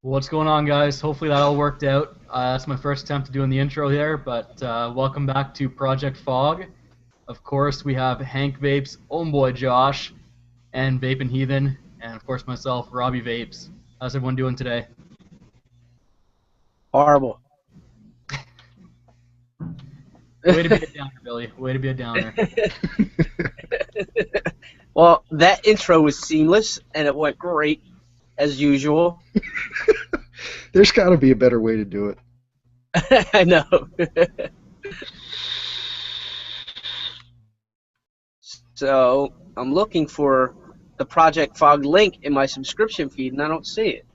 What's going on, guys? Hopefully that all worked out. That's my first attempt at doing the intro here, but welcome back to Project F.O.G. Of course, we have Hank Vapes, Ohmboy Josh, and Vaping Heathen, and of course myself, Robbie Vapes. How's everyone doing today? Horrible. Way to be a downer, Billy. Way to be a downer. Well, that intro was seamless, and it went great, as usual. There's got to be a better way to do it. I know. So, I'm looking for the Project F.O.G link in my subscription feed, and I don't see it.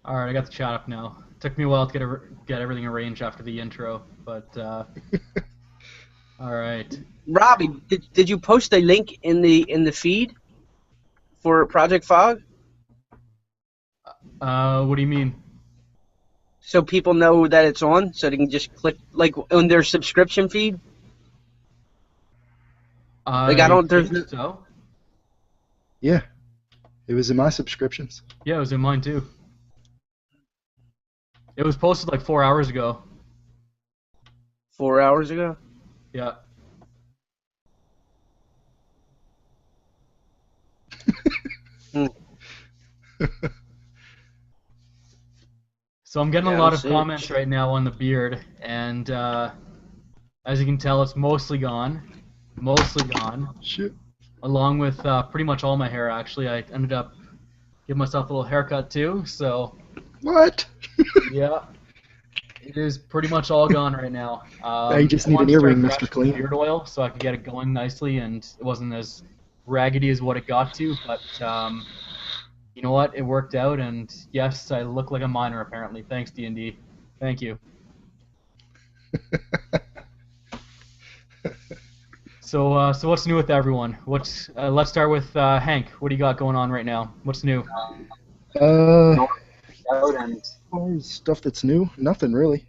All right, I got the chat up now. It took me a while to get everything arranged after the intro, but all right. Robbie, did you post a link in the feed for Project F.O.G? What do you mean? So people know that it's on, so they can just click like on their subscription feed. Like I don't. There's think so. Yeah, it was in my subscriptions. Yeah, it was in mine too. It was posted like 4 hours ago. 4 hours ago. Yeah. So I'm getting a lot of comments right now on the beard, and as you can tell, it's mostly gone. Mostly gone. Shit. Along with pretty much all my hair, actually. I ended up giving myself a little haircut too, so... What? Yeah. It is pretty much all gone right now. You just need an earring, Mr. Clean. Beard oil, so I could get it going nicely, and it wasn't as raggedy as what it got to, but you know what? It worked out, and yes, I look like a miner apparently. Thanks, D&D. Thank you. So what's new with everyone? Let's start with Hank. What do you got going on right now? What's new? Stuff that's new? Nothing really.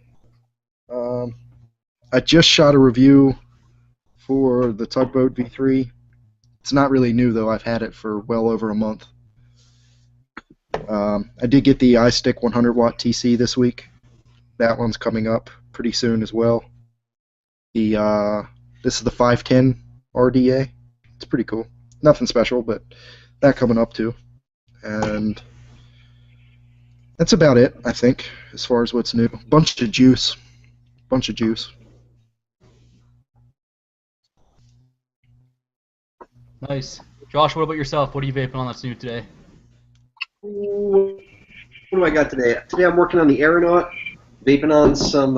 I just shot a review for the Tugboat V3. It's not really new though. I've had it for well over a month. I did get the iStick 100 watt TC this week. That one's coming up pretty soon as well. This is the 510 RDA. It's pretty cool. Nothing special, but that coming up too. And that's about it, I think, as far as what's new. Bunch of juice. Nice. Josh, what about yourself? What are you vaping on that's new today? What do I got today? Today I'm working on the Aeronaut, vaping on some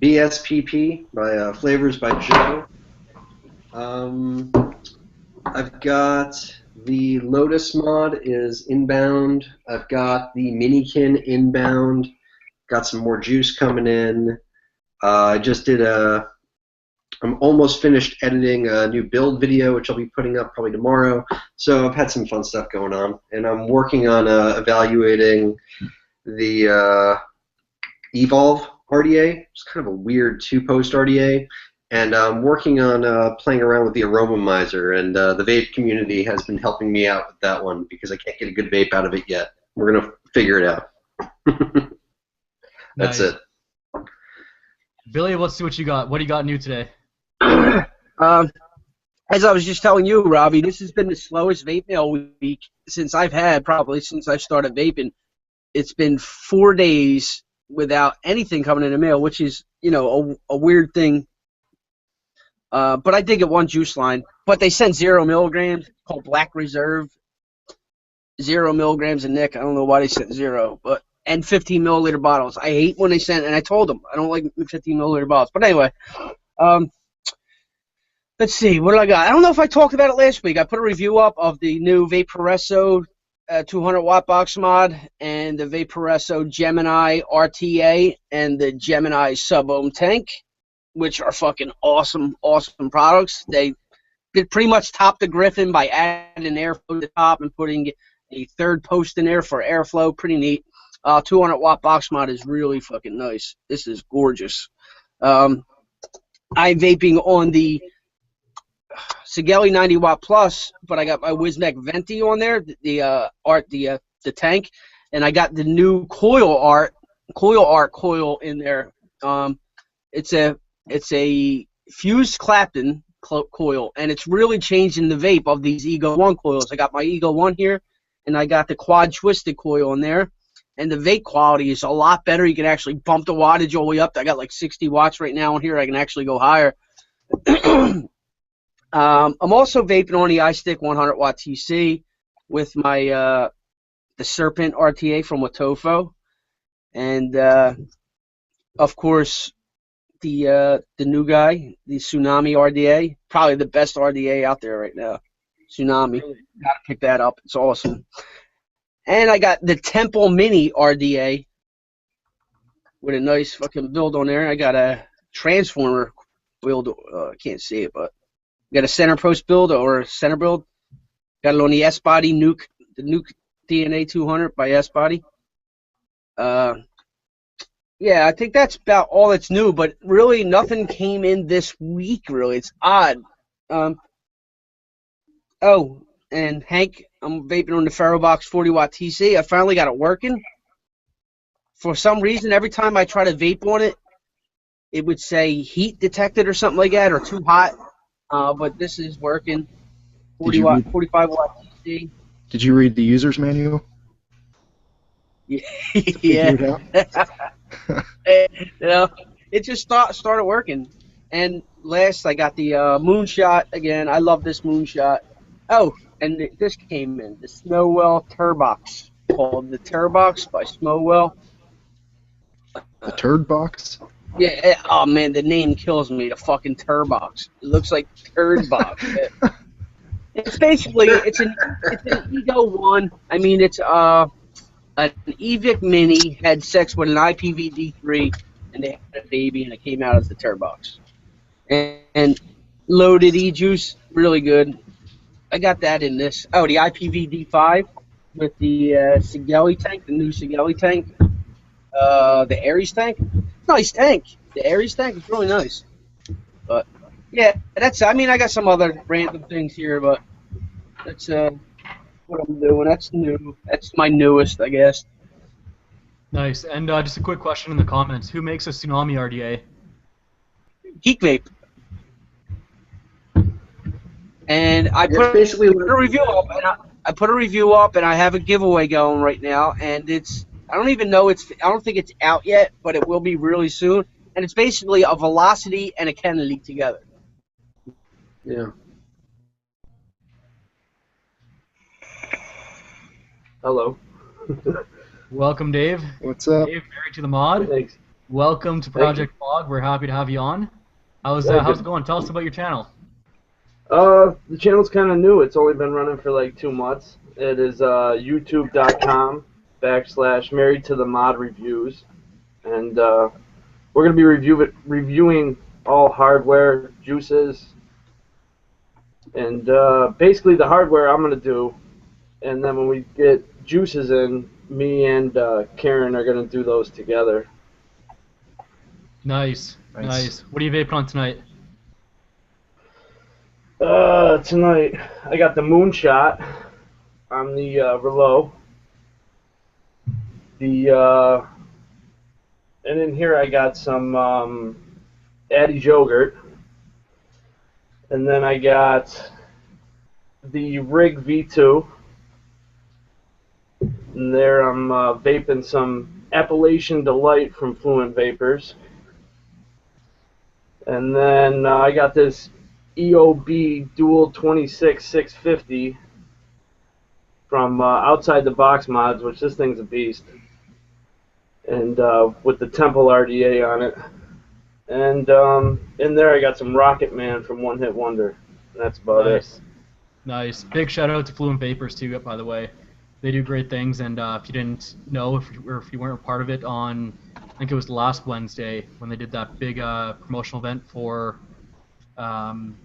BSPP by Flavors by Joe. I've got the Lotus mod is inbound. I've got the Minikin inbound. Got some more juice coming in. I just did I'm almost finished editing a new build video, which I'll be putting up probably tomorrow. So I've had some fun stuff going on, and I'm working on evaluating the Evolve RDA. It's kind of a weird two-post RDA, and I'm working on playing around with the Aromomizer, and the vape community has been helping me out with that one because I can't get a good vape out of it yet. We're gonna figure it out. That's it. Billy, let's see what you got. What do you got new today? As I was just telling you, Robbie, this has been the slowest vape mail week since I've had, probably since I started vaping. It's been 4 days without anything coming in the mail, which is, you know, a weird thing. But I did get one juice line. But they sent 0 milligrams, called Black Reserve. 0 milligrams of Nick. I don't know why they sent 0, but and 15 milliliter bottles. I hate when they send, and I told them I don't like 15 milliliter bottles. But anyway, let's see, what do I got? I don't know if I talked about it last week. I put a review up of the new Vaporesso 200 watt box mod and the Vaporesso Gemini RTA and the Gemini Sub-Ohm tank, which are fucking awesome products. They did pretty much top the Griffin by adding airflow to the top and putting a third post in there for airflow. Pretty neat. 200 watt box mod is really fucking nice. This is gorgeous. I'm vaping on the Sigelli 90 watt plus, but I got my Wismec Venti on there, the tank, and I got the new coil art coil in there. It's a fused Clapton coil, and it's really changing the vape of these Ego 1 coils. I got my Ego 1 here, and I got the quad twisted coil in there, and the vape quality is a lot better. You can actually bump the wattage all the way up. I got like 60 watts right now in here. I can actually go higher. I'm also vaping on the iStick 100 watt TC with my the Serpent RTA from Watofo, and of course the new guy, the Tsunami RDA, probably the best RDA out there right now. Tsunami, gotta pick that up. It's awesome. And I got the Temple Mini RDA with a nice fucking build on there. I got a transformer build. I can't see it, but got a center post build or a center build. Got it on the S Body Nuke, the Nuke DNA 200 by S Body. Yeah, I think that's about all that's new, but really nothing came in this week, really. It's odd. Oh, and Hank, I'm vaping on the FerroBox 40 watt TC. I finally got it working. For some reason, every time I try to vape on it, it would say heat detected or something like that, or too hot. But this is working. 45 watt TC. Did you read the user's manual? Yeah. It just started working. And last, I got the Moonshot again. I love this Moonshot. Oh, and this came in, the Snowwell Turbox, called the Turbox by Snowwell. The Turd Box? Yeah. Oh man, the name kills me. The fucking Turbox. It looks like Turd Box. It's basically it's an Ego 1. I mean, it's an Evic Mini had sex with an IPv-D3, and they had a baby, and it came out as the Turbox. And loaded E-juice, really good. I got that in this. Oh, the IPv-D5 with the Sigelli tank, the new Sigelli tank. The Aries tank. Nice tank. The Aries tank is really nice. But, yeah, that's, I mean, I got some other random things here, but that's what I'm doing. That's new. That's my newest, I guess. Nice. And just a quick question in the comments. Who makes a Tsunami RDA? Geek Vape. And I put a review up, and I put a review up, and I have a giveaway going right now, and it's, I don't even know, I don't think it's out yet, but it will be really soon, and it's basically a Velocity and a Kennedy together. Yeah. Hello. Welcome, Dave. What's up? Dave, married to the mod. Thanks. Welcome to Project F.O.G. We're happy to have you on. How's it going? Tell us about your channel. The channel's kind of new. It's only been running for like 2 months. It is youtube.com/married to the mod reviews, and we're gonna be reviewing all hardware, juices, and basically the hardware I'm gonna do, and then when we get juices in, me and Karen are gonna do those together. Nice. What are you vaping on tonight? Tonight I got the Moonshot on the Relo. And in here I got some Addy's yogurt, and then I got the Rig V2. And there I'm vaping some Appalachian Delight from Fluent Vapors. And then I got this EOB Dual 26650 from Outside the Box Mods, which this thing's a beast. And with the Temple RDA on it. And in there I got some Rocket Man from One Hit Wonder. And that's about it. Nice. Big shout out to Fluent Vapors too, by the way. They do great things, and if you didn't know, if you weren't a part of it on, I think it was last Wednesday when they did that big promotional event for, I'm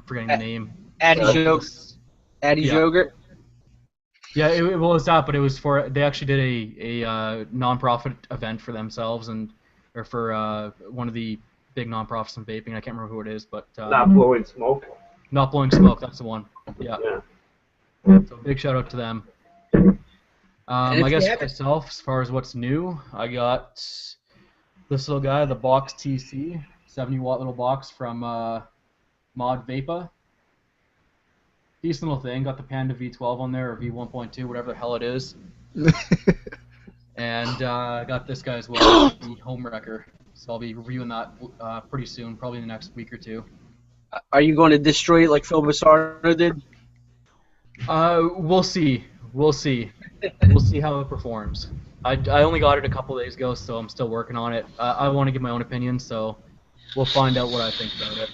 forgetting the name. Addy's yogurt. Yeah, it was that, but it was for, they actually did a non-profit event for themselves, or for one of the big non-profits in vaping. I can't remember who it is, but Not Blowing Smoke. Not Blowing Smoke, that's the one. Yeah. Yeah. So big shout out to them. And I if you guess for haven't, myself, as far as what's new, I got this little guy, the Box TC, 70-watt little box from Mod Vapa. Decent little thing. Got the Panda V12 on there, or V1.2, whatever the hell it is. And I got this guy as well, the Home Wrecker. So I'll be reviewing that pretty soon, probably in the next week or two. are you going to destroy it like Phil Bassardo did? We'll see. We'll see. We'll see how it performs. I only got it a couple days ago, so I'm still working on it. I want to give my own opinion, so we'll find out what I think about it.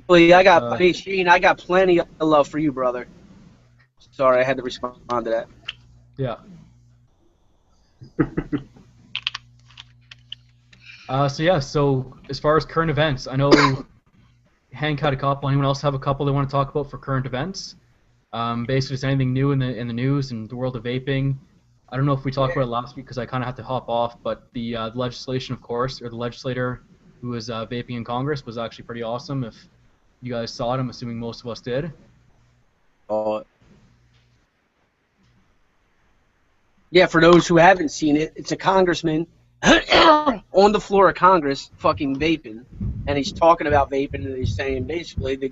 Well, hey, Shane, I got plenty of love for you, brother. Sorry, I had to respond to that. Yeah. So as far as current events, I know Hank had a couple. Anyone else have a couple they want to talk about for current events? Basically, just anything new in the news and the world of vaping. I don't know if we talked about it last week because I kind of had to hop off, but the legislation, of course, or the legislator who was vaping in Congress was actually pretty awesome. If you guys saw it, I'm assuming most of us did. Yeah, for those who haven't seen it, it's a congressman on the floor of Congress fucking vaping, and he's talking about vaping, and he's saying basically the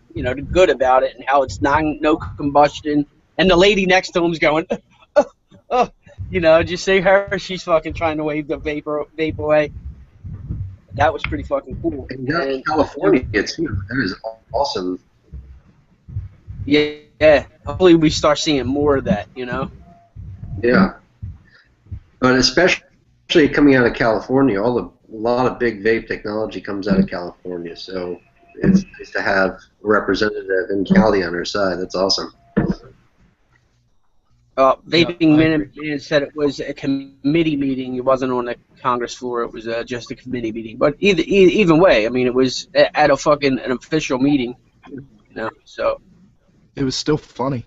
good about it and how it's no combustion, and the lady next to him's going, just see her, she's fucking trying to wave the vape away. That was pretty fucking cool. And California too. That is awesome. Yeah. Hopefully we start seeing more of that. Yeah. But especially coming out of California, a lot of big vape technology comes out of California. So it's nice to have a representative in Cali on our side. That's awesome. Vaping Militia said it was a committee meeting. It wasn't on the Congress floor. It was just a committee meeting. But either way, I mean, it was at a fucking an official meeting. So it was still funny.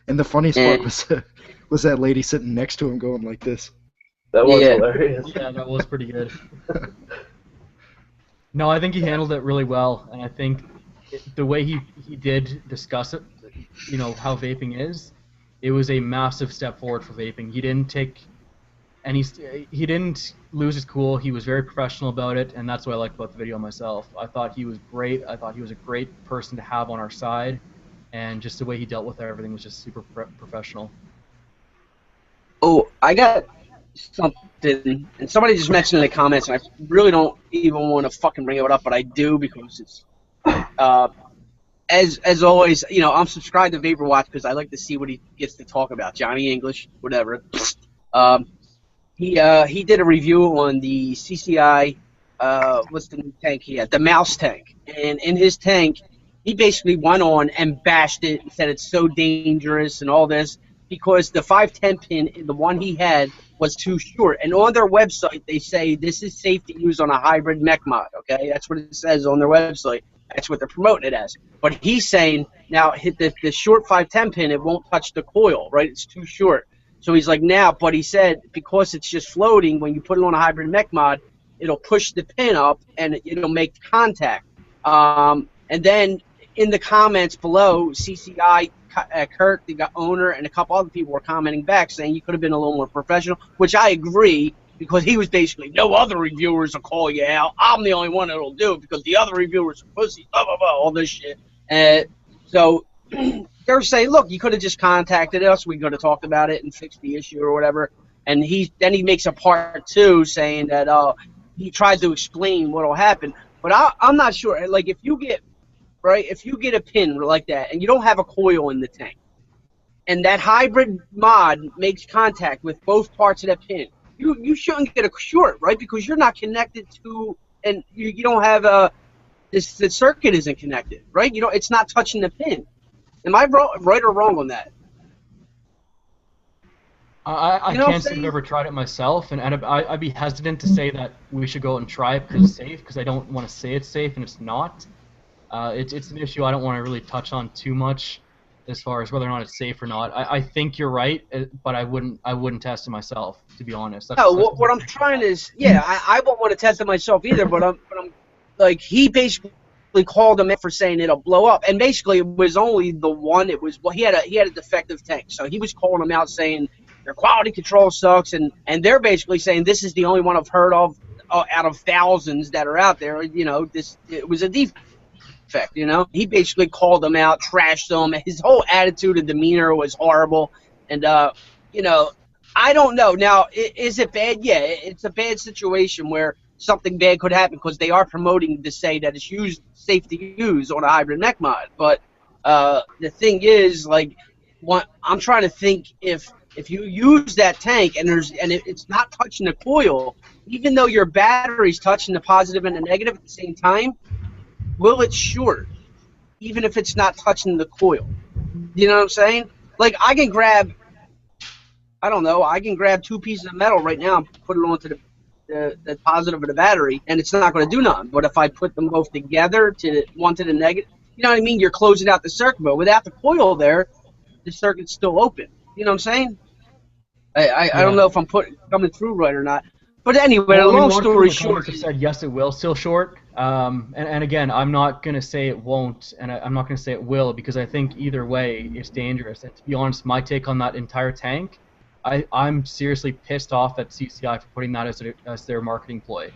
And the funniest part was that lady sitting next to him going like this. That was hilarious. Yeah, that was pretty good. No, I think he handled it really well, and I think the way he did discuss it, how vaping is, it was a massive step forward for vaping. He didn't lose his cool. He was very professional about it, and that's what I liked about the video myself. I thought he was great. I thought he was a great person to have on our side, and just the way he dealt with everything was just super professional. Oh, I got something, and somebody just mentioned in the comments, and I really don't even want to fucking bring it up, but I do because it's as always, I'm subscribed to Vapor Watch because I like to see what he gets to talk about. Johnny English, whatever. He did a review on the CCI. What's the new tank he had? The mouse tank. And in his tank, he basically went on and bashed it and said it's so dangerous and all this because the 510 pin, the one he had, was too short. And on their website, they say this is safe to use on a hybrid mech mod. Okay, that's what it says on their website. That's what they're promoting it as. But he's saying now hit the short 510 pin, it won't touch the coil, right? It's too short. So he's like, but he said because it's just floating, when you put it on a hybrid mech mod, it'll push the pin up and it'll make contact. And then in the comments below, CCI, Kurt, the owner, and a couple other people were commenting back saying you could have been a little more professional, which I agree because he was basically, no other reviewers will call you out. I'm the only one that'll do it because the other reviewers are pussies, blah, blah, blah, all this shit. So they're saying, look, you could have just contacted us. We could have talked about it and fixed the issue or whatever. And then he makes a part 2 saying that he tried to explain what will happen. But I'm not sure. Like, if you get a pin like that and you don't have a coil in the tank, and that hybrid mod makes contact with both parts of that pin, you shouldn't get a short, right? Because you're not connected to, and you don't have the circuit isn't connected, right? It's not touching the pin. Am I right or wrong on that? I can't say I've ever tried it myself, and I'd be hesitant to say that we should go out and try it because it's safe, because I don't want to say it's safe and it's not. It's an issue I don't want to really touch on too much as far as whether or not it's safe or not. I think you're right, but I wouldn't test it myself, to be honest. What I'm trying is, I won't want to test it myself either, but I'm like, he basically called him in for saying it'll blow up, and basically it was only the one. It was, well, he had a defective tank, so he was calling them out saying their quality control sucks, and they're basically saying this is the only one I've heard of out of thousands that are out there. You know, it was a defect. You know, he basically called them out, trashed them. His whole attitude and demeanor was horrible, and you know, I don't know. Now, is it bad? Yeah, it's a bad situation where something bad could happen because they are promoting to say that it's safe to use on a hybrid mech mod. But the thing is, like, I'm trying to think if you use that tank and it's not touching the coil, even though your battery's touching the positive and the negative at the same time, will it short, even if it's not touching the coil? You know what I'm saying? Like, I can grab, I don't know, I can grab 2 pieces of metal right now and put it onto the positive of the battery, and it's not going to do nothing. But if I put them both together, one to the negative, you know what I mean? You're closing out the circuit, but without the coil there, the circuit's still open. You know what I'm saying? I don't know if I'm coming through right or not. But anyway, well, long story short, have said yes, it will still short. And again, I'm not going to say it won't, and I'm not going to say it will, because I think either way it's dangerous. And to be honest, my take on that entire tank, I'm seriously pissed off at CCI for putting that as their marketing ploy.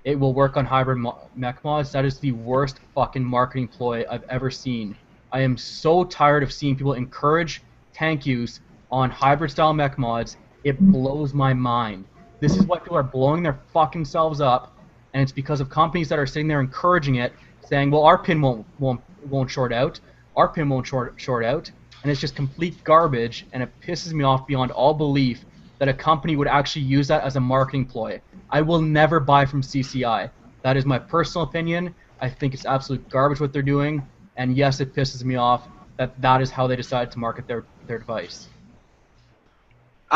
It will work on hybrid mech mods. That is the worst fucking marketing ploy I've ever seen. I am so tired of seeing people encourage tank use on hybrid style mech mods. It blows my mind. This is why people are blowing their fucking selves up, and it's because of companies that are sitting there encouraging it, saying, well, our pin won't short out, our pin won't short out, and it's just complete garbage, and it pisses me off beyond all belief that a company would actually use that as a marketing ploy. I will never buy from CCI. That is my personal opinion. I think it's absolute garbage what they're doing, and yes, it pisses me off that is how they decided to market their device.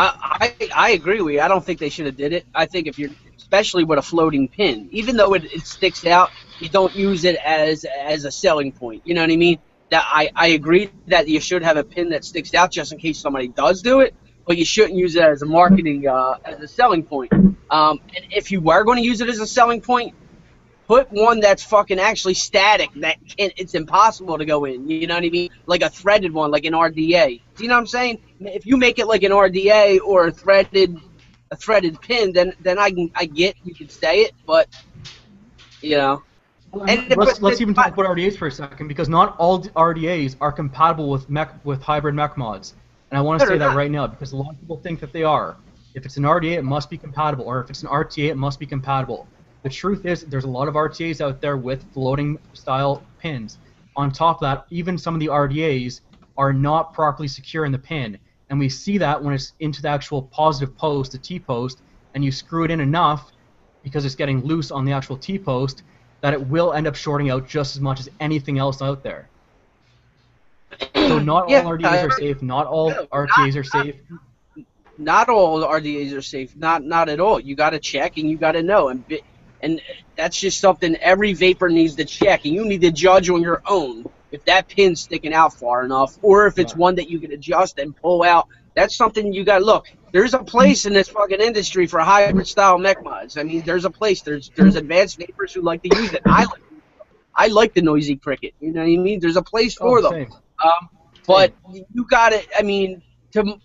I agree with you. I don't think they should have did it. I think if you're, especially with a floating pin, even though it sticks out, you don't use it as a selling point. You know what I mean? That I agree that you should have a pin that sticks out just in case somebody does do it, but you shouldn't use it as a marketing as a selling point. And if you were going to use it as a selling point, put one that's fucking actually static, it's impossible to go in. You know what I mean? Like a threaded one, like an RDA. Do you know what I'm saying? If you make it like an RDA or a threaded pin, then I get you can say it, but you know. And let's even talk about RDAs for a second, because not all RDAs are compatible with hybrid mech mods. And I want to say that right now, because a lot of people think that they are. If it's an RDA, it must be compatible, or if it's an RTA, it must be compatible. The truth is, there's a lot of RTAs out there with floating style pins. On top of that, even some of the RDAs are not properly secure in the pin, and we see that when it's into the actual positive post, the T-post, and you screw it in enough, because it's getting loose on the actual T-post, that it will end up shorting out just as much as anything else out there. So not all RDAs are safe, not all RTAs are safe. Not all RDAs are safe, not at all. You got to check and you got to know, and that's just something every vapor needs to check, and you need to judge on your own if that pin's sticking out far enough, or if it's one that you can adjust and pull out. That's something you got to look. There's a place in this fucking industry for hybrid style mech mods. I mean, there's a place. There's advanced vapors who like to use it. I like the noisy cricket. You know what I mean? There's a place for them. But you got to. I mean,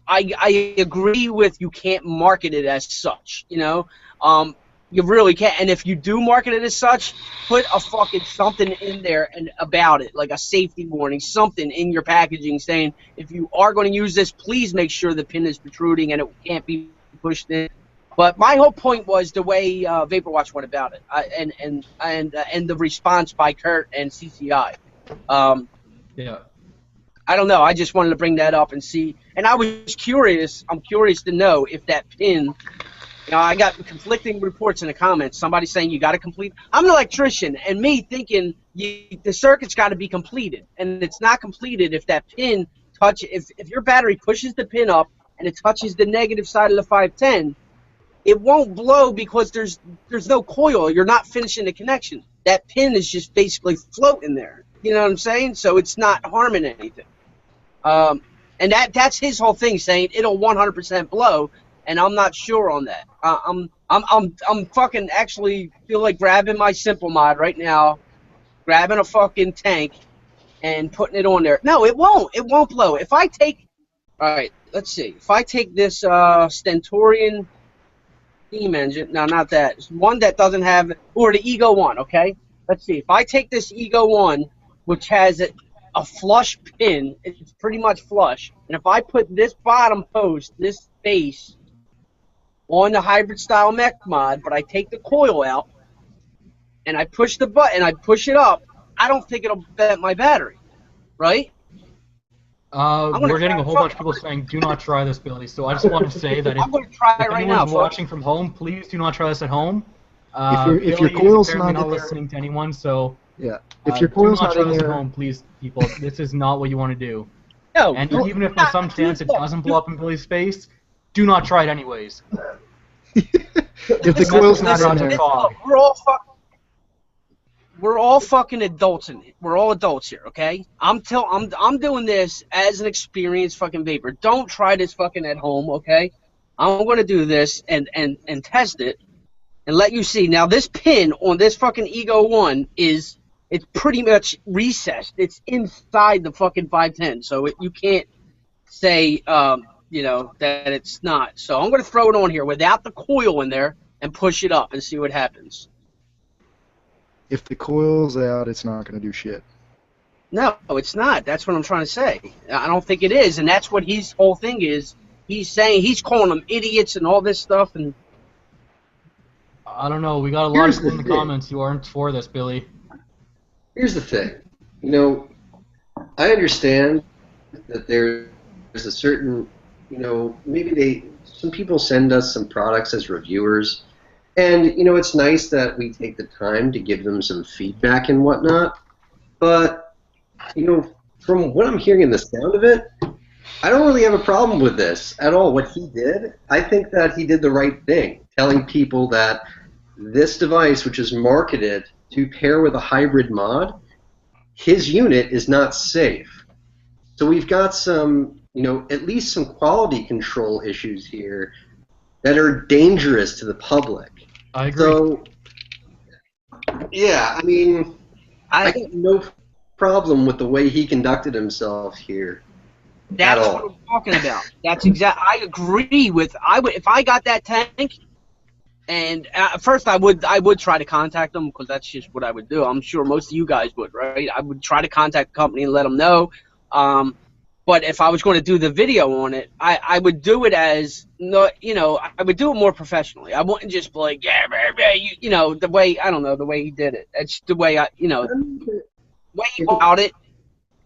I agree with you can't market it as such. You know. You really can't. And if you do market it as such, put a fucking something in there and about it, like a safety warning, something in your packaging saying, if you are going to use this, please make sure the pin is protruding and it can't be pushed in. But my whole point was the way VaporWatch went about it, and the response by Kurt and CCI. Yeah. I don't know. I just wanted to bring that up and see. And I was curious. I'm curious to know if that pin. You know, I got conflicting reports in the comments. Somebody saying you got to complete. I'm an electrician, and me thinking the circuit's got to be completed, and it's not completed if that pin if your battery pushes the pin up and it touches the negative side of the 510, it won't blow because there's no coil. You're not finishing the connection. That pin is just basically floating there. You know what I'm saying? So it's not harming anything. And that's his whole thing, saying it'll 100% blow. And I'm not sure on that. I'm fucking actually feel like grabbing my Simple Mod right now grabbing a fucking tank and putting it on there. No, it won't. It won't blow. If I take, all right, let's see. If I take this Stentorian steam engine, no, not that. It's one that doesn't have, or the Ego 1, okay? Let's see. If I take this Ego 1, which has a flush pin, it's pretty much flush, and if I put this bottom post, this base, on the hybrid style mech mod, but I take the coil out, and I push the button, I push it up, I don't think it'll bend my battery, right? We're getting a whole bunch of people saying, do not try this, Billy. So I just want to say that I'm going to try it if right now. anyone's watching from home, please do not try this at home. If your Billy coil's is not apparently in there, listening to anyone, so yeah. If your coil's do not not try in this there, at home, please, people. This is not what you want to do. No, And even if there's some chance it doesn't blow up in Billy's face, do not try it anyways. if the coil's not in Project there, F.O.G. We're all fucking adults in it. We're all adults here, okay? I'm doing this as an experienced fucking vapor. Don't try this fucking at home, okay? I'm gonna do this and test it and let you see. Now this pin on this fucking Ego 1 it's pretty much recessed. It's inside the fucking 510, so you can't say that it's not. So I'm gonna throw it on here without the coil in there and push it up and see what happens. if the coil's out, it's not going to do shit. No, it's not. That's what I'm trying to say. I don't think it is, and that's what his whole thing is. He's saying he's calling them idiots and all this stuff, and I don't know. We got a lot of people in the comments who aren't for this, Billy. Here's the thing. I understand that there's a certain, maybe some people send us some products as reviewers, and, it's nice that we take the time to give them some feedback and whatnot, but, from what I'm hearing in the sound of it, I don't really have a problem with this at all. What he did, I think that he did the right thing, telling people that this device, which is marketed to pair with a hybrid mod, his unit is not safe. So we've got some, at least some quality control issues here that are dangerous to the public. I agree. So, yeah, I got no problem with the way he conducted himself here. that's what I'm talking about. That's I agree with. If I got that tank, and first I would try to contact them because that's just what I would do. I'm sure most of you guys would, right? I would try to contact the company and let them know. But if I was going to do the video on it, I would do it as I would do it more professionally. I wouldn't just be like, the way the way he did it. It's the way the way he about it.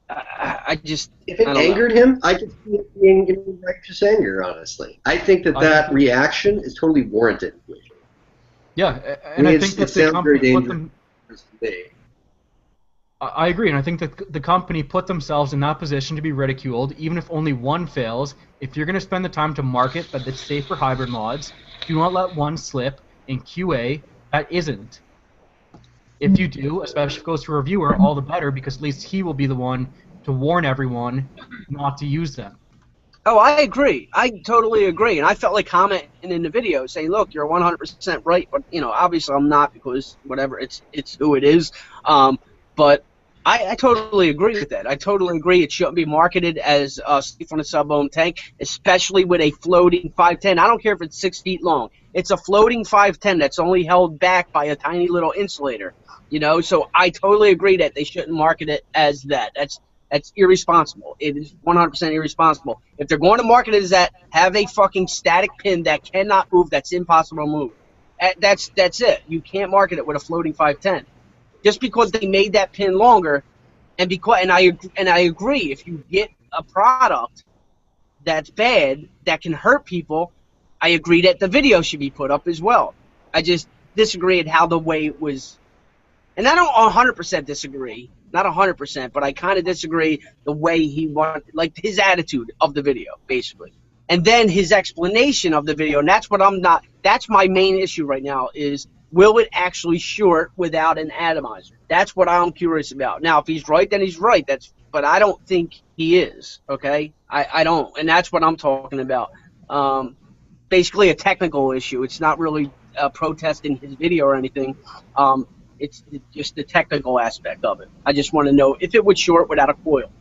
I just if it angered him, I could see it being in righteous anger. Honestly, I think that reaction is totally warranted. Yeah, and I think that the company put them. Today. I agree, and I think that the company put themselves in that position to be ridiculed, even if only one fails. If you're going to spend the time to market that it's safe for hybrid mods, do not let one slip in QA that isn't. If you do, especially if it goes to a reviewer, all the better, because at least he will be the one to warn everyone not to use them. Oh, I agree. I totally agree. And I felt like commenting in the video saying, look, you're 100% right, but, obviously I'm not because whatever, it's who it is. But I totally agree with that. I totally agree it shouldn't be marketed as safe on a sub-ohm tank, especially with a floating 510. I don't care if it's 6 feet long. It's a floating 510 that's only held back by a tiny little insulator. So I totally agree that they shouldn't market it as that. That's irresponsible. It is 100% irresponsible. If they're going to market it as that, have a fucking static pin that cannot move, that's impossible to move. That's it. You can't market it with a floating 510. Just because they made that pin longer, and I agree, if you get a product that's bad, that can hurt people, I agree that the video should be put up as well. I just disagree at how the way it was. And I don't 100% disagree, not 100%, but I kind of disagree the way he wanted, like his attitude of the video, basically. And then his explanation of the video, and that's my main issue right now is, will it actually short without an atomizer? That's what I'm curious about. Now, if he's right, then he's right. But I don't think he is, okay? I don't, and that's what I'm talking about. Basically a technical issue. It's not really protesting his video or anything. It's just the technical aspect of it. I just want to know if it would short without a coil.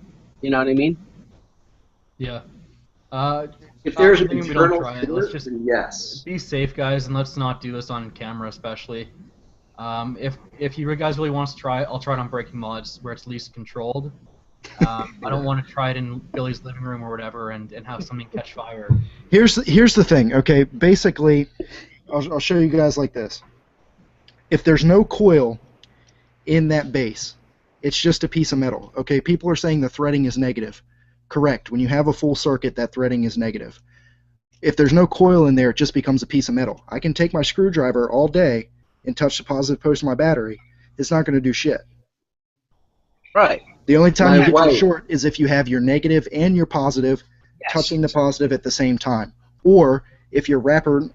You know what I mean? Yeah. If there's I'm an thinking we don't internal try it. Let's short, just then yes. be safe, guys, and let's not do this on camera, especially. If you guys really want us to try it, I'll try it on breaking mods where it's least controlled. I don't want to try it in Billy's living room or whatever and have something catch fire. Here's the thing, okay? Basically, I'll show you guys like this. If there's no coil in that base, it's just a piece of metal, okay? People are saying the threading is negative. Correct. When you have a full circuit, that threading is negative. If there's no coil in there, it just becomes a piece of metal. I can take my screwdriver all day and touch the positive post of my battery. It's not going to do shit. Right. The only time you get Right. your short is if you have your negative and your positive touching the positive at the same time. Or if your wrapper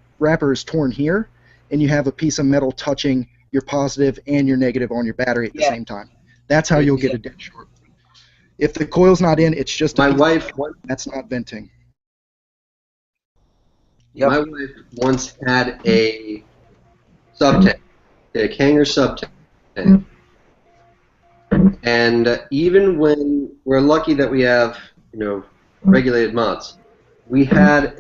is torn here and you have a piece of metal touching your positive and your negative on your battery at the same time. That's how you'll get a dead short. If the coil's not in, it's just a My piece wife, of metal. That's not venting. Yep. my wife once had a sub-tank, a Kanger sub-tank. And even when we're lucky that we have, regulated mods, we had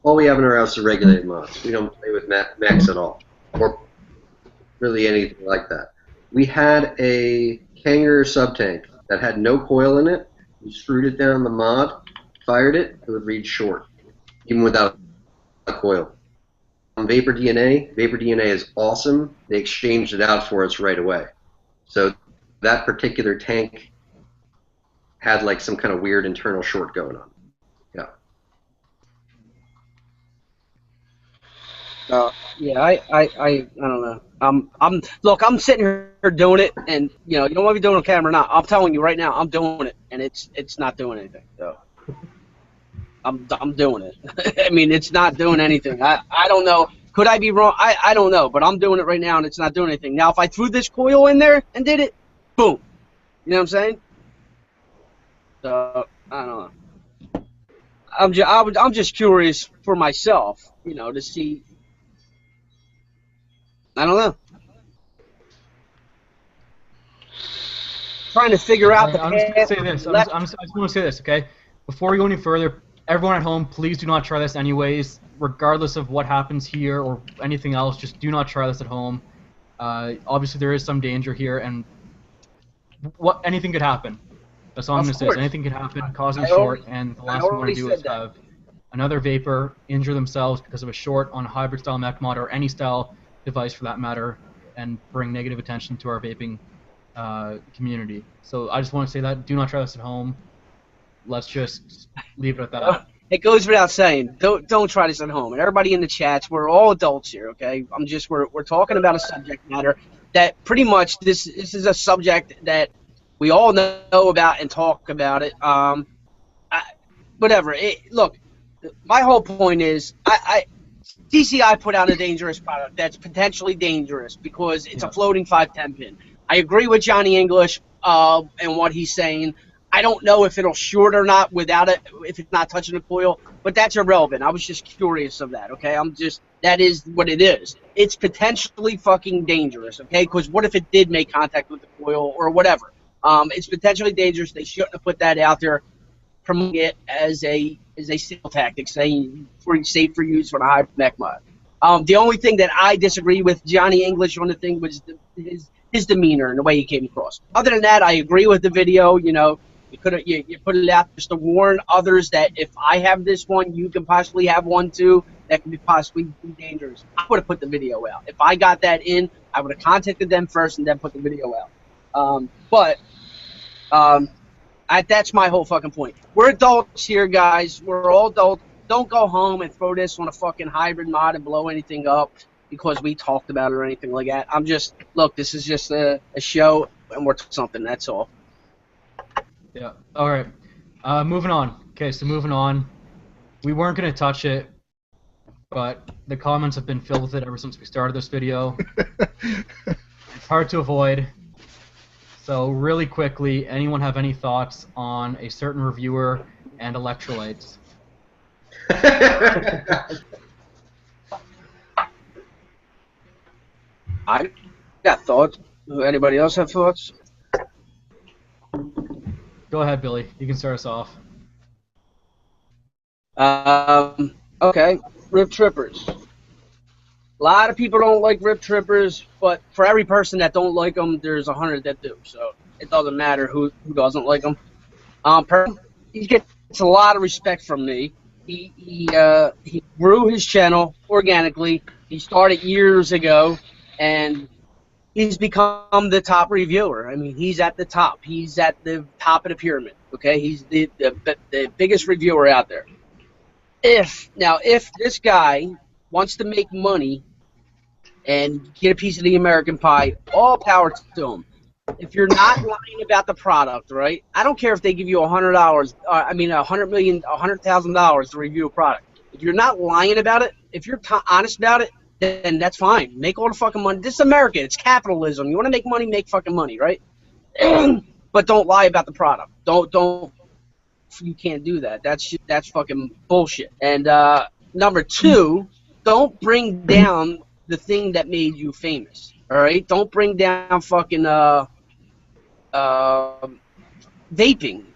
all we have in our house is regulated mods. We don't play with max at all, or really anything like that. We had a Kanger sub-tank that had no coil in it. We screwed it down the mod, fired it, it would read short, even without a coil. On Vapor DNA is awesome. They exchanged it out for us right away. So that particular tank had like some kind of weird internal short going on. Yeah. Yeah, I don't know. Look, I'm sitting here doing it, and you don't want me doing it on camera or not. I'm telling you right now, I'm doing it, and it's not doing anything. So I'm doing it. I mean, it's not doing anything. I don't know. Could I be wrong? I don't know, but I'm doing it right now, and it's not doing anything. Now, if I threw this coil in there and did it, boom. You know what I'm saying? So I don't know. I'm just curious for myself, to see. I don't know. Trying to figure out the I'm just going to path say this. left. I just want to say this, okay? Before we go any further, everyone at home, please do not try this anyways. Regardless of what happens here or anything else, just do not try this at home. Obviously, there is some danger here, and anything could happen. That's all I'm going to say. Is anything could happen, causing a short, and the last thing we want to do is have another vapor injure themselves because of a short on a hybrid-style mech mod or any style device for that matter, and bring negative attention to our vaping community. So I just want to say that do not try this at home. Let's just leave it at that. It goes without saying. Don't try this at home. And everybody in the chats, we're all adults here, okay? We're talking about a subject matter that pretty much this is a subject that we all know about and talk about it. Whatever. Look, my whole point is CCI put out a dangerous product that's potentially dangerous because it's a floating 510 pin. I agree with Johnny English and what he's saying. I don't know if it'll short or not without it, if it's not touching the coil, but that's irrelevant. I was just curious of that, okay? That is what it is. It's potentially fucking dangerous, okay? Because what if it did make contact with the coil or whatever? It's potentially dangerous. They shouldn't have put that out there, promoting it as a sale tactic, saying safe for use for the hybrid mech mod. The only thing that I disagree with Johnny English on the thing was his demeanor and the way he came across. Other than that, I agree with the video. You put it out just to warn others that if I have this one, you can possibly have one too. That could possibly be dangerous. I would have put the video out. If I got that in, I would have contacted them first and then put the video out. That's my whole fucking point. We're adults here, guys. We're all adults. Don't go home and throw this on a fucking hybrid mod and blow anything up because we talked about it or anything like that. Look, this is just a show and we're something. That's all. Yeah. All right. Moving on. Okay, so moving on. We weren't going to touch it, but the comments have been filled with it ever since we started this video. It's hard to avoid. So really quickly, anyone have any thoughts on a certain reviewer and electrolytes? Got thoughts? Anybody else have thoughts? Go ahead, Billy. You can start us off. Okay, Rip Trippers. A lot of people don't like Rip Trippers, but for every person that don't like them, there's 100 that do. So it doesn't matter who doesn't like them. He gets a lot of respect from me. He grew his channel organically. He started years ago, and he's become the top reviewer. I mean, he's at the top. He's at the top of the pyramid. Okay, he's the biggest reviewer out there. If this guy wants to make money and get a piece of the American pie, all power to him. If you're not lying about the product, right? I don't care if they give you $100. $100,000 to review a product. If you're not lying about it, if you're honest about it, then that's fine. Make all the fucking money. This is America. It's capitalism. You want to make money, make fucking money, right? But don't lie about the product. Don't. You can't do that. That's fucking bullshit. And number two, don't bring down the thing that made you famous. All right? Don't bring down fucking vaping,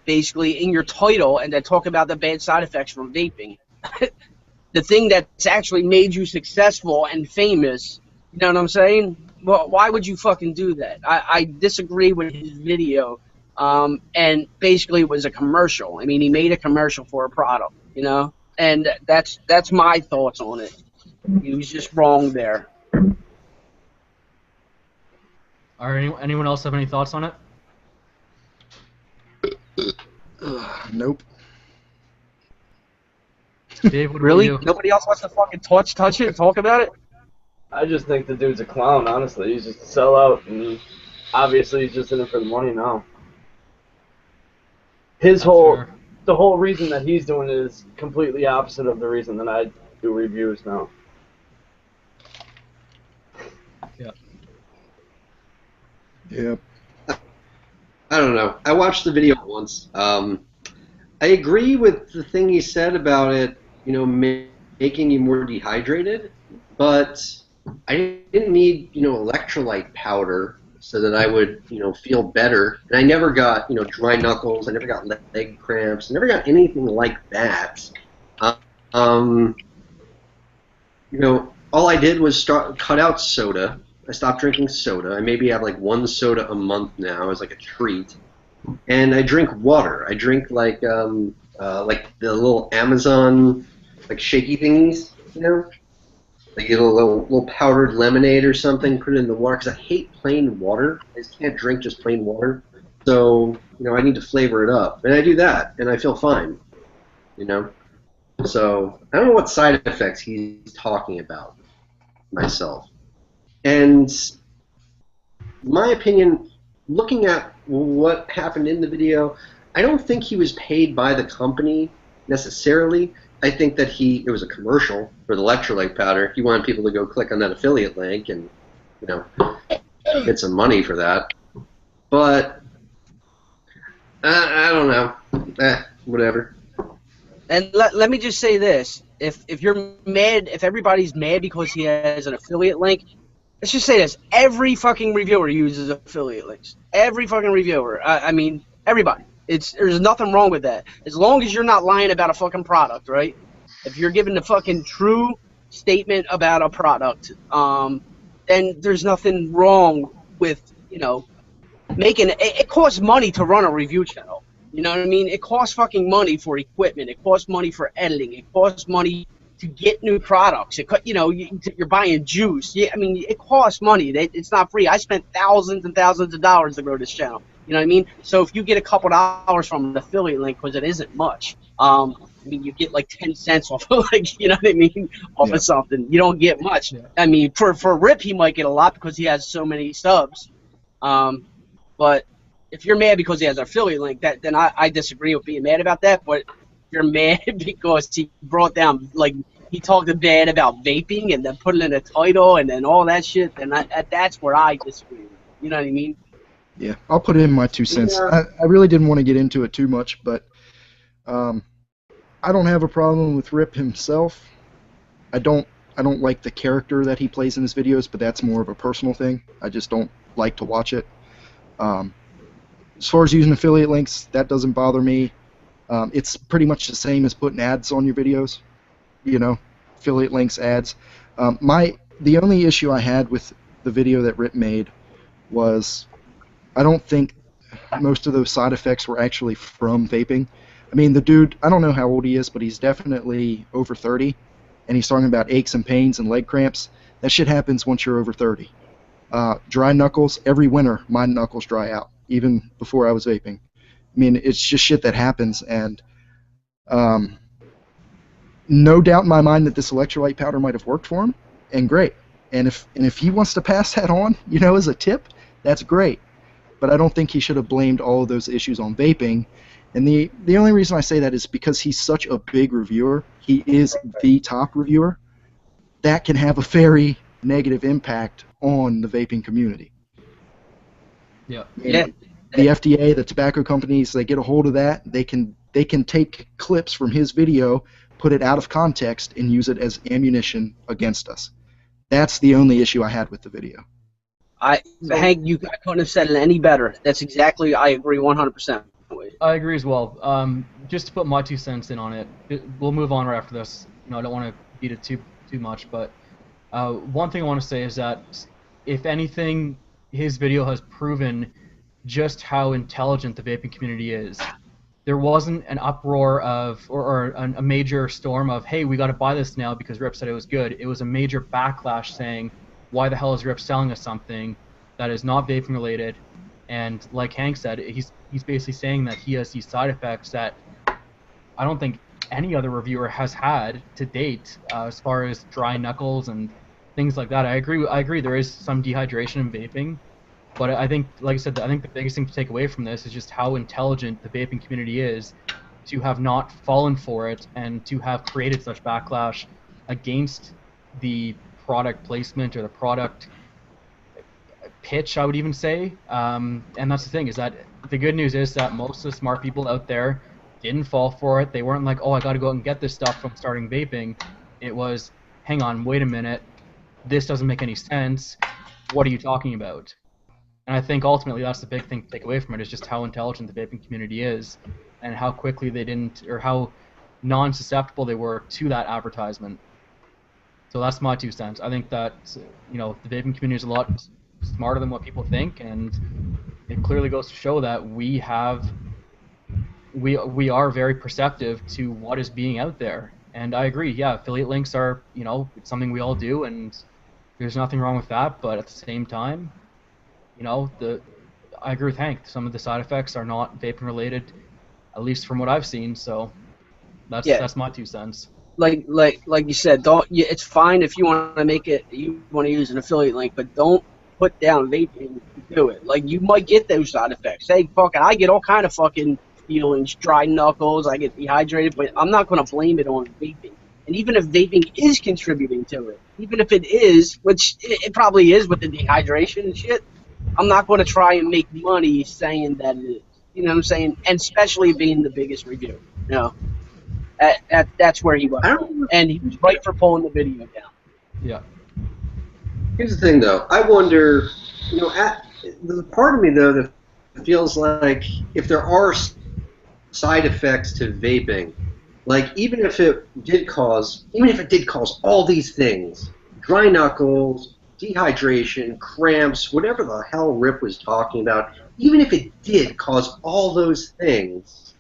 basically, in your title, and then talk about the bad side effects from vaping. The thing that's actually made you successful and famous, you know what I'm saying? Well, why would you fucking do that? I disagree with his video, and basically it was a commercial. I mean, he made a commercial for a product, you know? And that's my thoughts on it. He was just wrong there. All right, anyone else have any thoughts on it? Nope. Dave, what Really? about you? Nobody else wants to fucking touch it, talk about it? I just think the dude's a clown, honestly. He's just a sellout, and obviously he's just in it for the money now. The whole reason that he's doing it is completely opposite of the reason that I do reviews now. Yeah. Yep. I don't know. I watched the video once. I agree with the thing he said about it, you know, making you more dehydrated, but I didn't need, you know, electrolyte powder so that I would, you know, feel better. And I never got, you know, dry knuckles. I never got leg cramps. I never got anything like that. You know, all I did was cut out soda. I stopped drinking soda. I maybe have like one soda a month now as like a treat. And I drink water. I drink like the little Amazon like shaky things, you know? Like get a little powdered lemonade or something, put it in the water, because I hate plain water. I just can't drink just plain water. So, you know, I need to flavor it up. And I do that, and I feel fine, you know? So, I don't know what side effects he's talking about myself. And my opinion, looking at what happened in the video, I don't think he was paid by the company necessarily. I think that it was a commercial for the electrolyte powder. He wanted people to go click on that affiliate link and, you know, get some money for that. But I don't know. Whatever. And let me just say this: if you're mad, if everybody's mad because he has an affiliate link, let's just say this: every fucking reviewer uses affiliate links. Every fucking reviewer. I mean, everybody. There's nothing wrong with that. As long as you're not lying about a fucking product, right? If you're giving the fucking true statement about a product, then there's nothing wrong with, you know, making it costs money to run a review channel. You know what I mean? It costs fucking money for equipment. It costs money for editing. It costs money to get new products. You know, you're buying juice. Yeah, I mean, it costs money. It's not free. I spent thousands and thousands of dollars to grow this channel. You know what I mean? So if you get a couple dollars from an affiliate link, because it isn't much, I mean, you get like 10 cents off of, like, you know what I mean, off of something. You don't get much. Yeah. I mean, for Rip, he might get a lot because he has so many subs. But if you're mad because he has an affiliate link, then I disagree with being mad about that. But if you're mad because he brought down, like, he talked bad about vaping and then put it in a title and then all that shit, then that's where I disagree with. You know what I mean? Yeah, I'll put in my 2 cents. Yeah. I really didn't want to get into it too much, but I don't have a problem with Rip himself. I don't I don't like the character that he plays in his videos, but that's more of a personal thing. I just don't like to watch it. As far as using affiliate links, that doesn't bother me. It's pretty much the same as putting ads on your videos, you know, affiliate links, ads. The only issue I had with the video that Rip made was I don't think most of those side effects were actually from vaping. I mean, the dude, I don't know how old he is, but he's definitely over 30, and he's talking about aches and pains and leg cramps. That shit happens once you're over 30. Dry knuckles, every winter, my knuckles dry out, even before I was vaping. I mean, it's just shit that happens, and no doubt in my mind that this electrolyte powder might have worked for him, and great. And if he wants to pass that on, you know, as a tip, that's great. But I don't think he should have blamed all of those issues on vaping. And the only reason I say that is because he's such a big reviewer. He is the top reviewer. That can have a very negative impact on the vaping community. Yeah. Yeah. The FDA, the tobacco companies, they get a hold of that. They can take clips from his video, put it out of context, and use it as ammunition against us. That's the only issue I had with the video. Hank, I couldn't have said it any better. That's exactly, I agree 100%. I agree as well. Just to put my 2 cents in on it, we'll move on right after this. You know, I don't want to beat it too much, but one thing I want to say is that, if anything, his video has proven just how intelligent the vaping community is. There wasn't an uproar of, or a major storm of, hey, we got to buy this now because Rip said it was good. It was a major backlash saying, why the hell is Rip selling us something that is not vaping related? And like Hank said, he's basically saying that he has these side effects that I don't think any other reviewer has had to date, as far as dry knuckles and things like that. I agree. There is some dehydration in vaping, but I think, like I said, I think the biggest thing to take away from this is just how intelligent the vaping community is to have not fallen for it and to have created such backlash against the product placement or the product pitch, I would even say. And that's the thing, is that the good news is that most of the smart people out there didn't fall for it. They weren't like, oh, I got to go out and get this stuff from starting vaping. It was, hang on, wait a minute, this doesn't make any sense. What are you talking about? And I think ultimately that's the big thing to take away from it, is just how intelligent the vaping community is and how quickly they didn't, or how non-susceptible they were to that advertisement. So that's my 2 cents. I think that, you know, the vaping community is a lot smarter than what people think, and it clearly goes to show that we are very perceptive to what is being out there. And I agree, yeah, affiliate links are, you know, it's something we all do, and there's nothing wrong with that, but at the same time, you know, I agree with Hank. Some of the side effects are not vaping related, at least from what I've seen. So that's my 2 cents. Like you said, it's fine if you want to make it, you want to use an affiliate link, but don't put down vaping to do it. Like, you might get those side effects. Hey, fucking, I get all kind of fucking feelings, dry knuckles, I get dehydrated, but I'm not going to blame it on vaping. And even if vaping is contributing to it, even if it is, which it probably is with the dehydration and shit, I'm not going to try and make money saying that it is. You know what I'm saying? And especially being the biggest reviewer. You know, that's where he was. And he was right for pulling the video down. Yeah. Here's the thing, though. I wonder, you know, there's a part of me, though, that feels like if there are side effects to vaping, like even if it did cause all these things, dry knuckles, dehydration, cramps, whatever the hell Rip was talking about, even if it did cause all those things,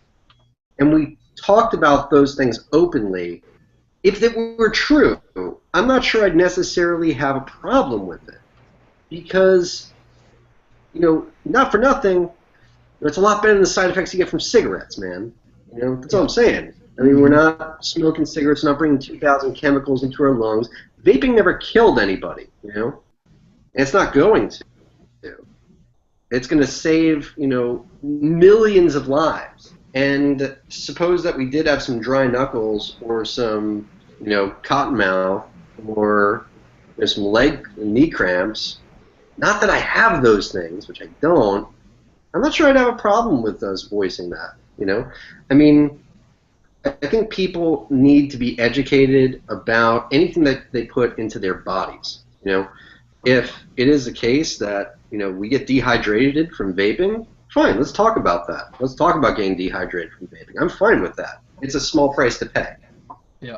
and we talked about those things openly, if it were true, I'm not sure I'd necessarily have a problem with it. Because, you know, not for nothing, it's a lot better than the side effects you get from cigarettes, man. You know, that's all I'm saying. I mean, we're not smoking cigarettes, not bringing 2,000 chemicals into our lungs. Vaping never killed anybody, you know? And it's not going to. It's going to save, you know, millions of lives. And suppose that we did have some dry knuckles or some, you know, cotton mouth or some leg and knee cramps. Not that I have those things, which I don't. I'm not sure I'd have a problem with us voicing that, you know? I mean, I think people need to be educated about anything that they put into their bodies. You know, if it is the case that, you know, we get dehydrated from vaping, fine, let's talk about that. Let's talk about getting dehydrated from vaping. I'm fine with that. It's a small price to pay. Yeah.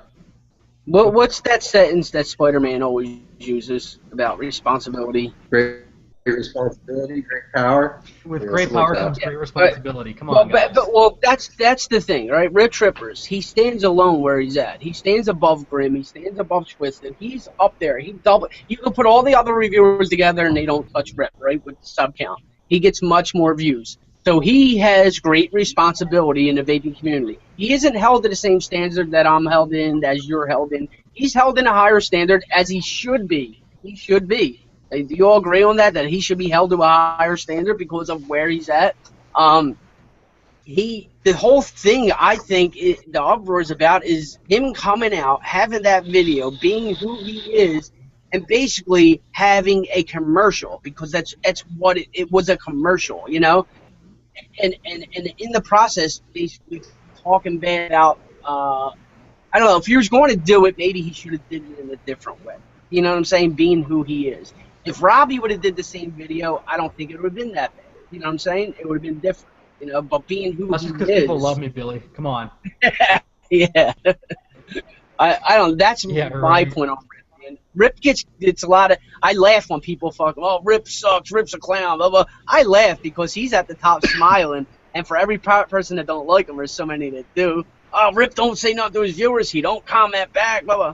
What's that sentence that Spider-Man always uses about responsibility? Great responsibility, great power. With Yeah, great something like power that. comes great responsibility. Come Well, on, guys. that's the thing, right? Rip Trippers, he stands alone where he's at. He stands above Grim. He stands above Twisted. He's up there. You can put all the other reviewers together and they don't touch Rip, right? With sub count, he gets much more views. So he has great responsibility in the vaping community. He isn't held to the same standard that I'm held in, as you're held in. He's held in a higher standard, as he should be. He should be. Do you all agree on that? That he should be held to a higher standard because of where he's at? The whole thing, I think, the uproar is about is him coming out, having that video, being who he is, and basically having a commercial, because that's what it was, a commercial, you know, and in the process, basically talking bad about. I don't know, if he was going to do it, maybe he should have did it in a different way. You know what I'm saying? Being who he is. If Robbie would have did the same video, I don't think it would have been that bad. You know what I'm saying? It would have been different. You know, but being who That's he just because is. people love me, Billy. Come on. Yeah. I don't. That's Yeah, my right. point on Rip. Man. Rip gets a lot of. I laugh when people fuck. Oh, Rip sucks. Rip's a clown. Blah blah. I laugh because he's at the top smiling, and for every person that don't like him, there's so many that do. Oh, Rip don't say nothing to his viewers. He don't comment back. Blah blah.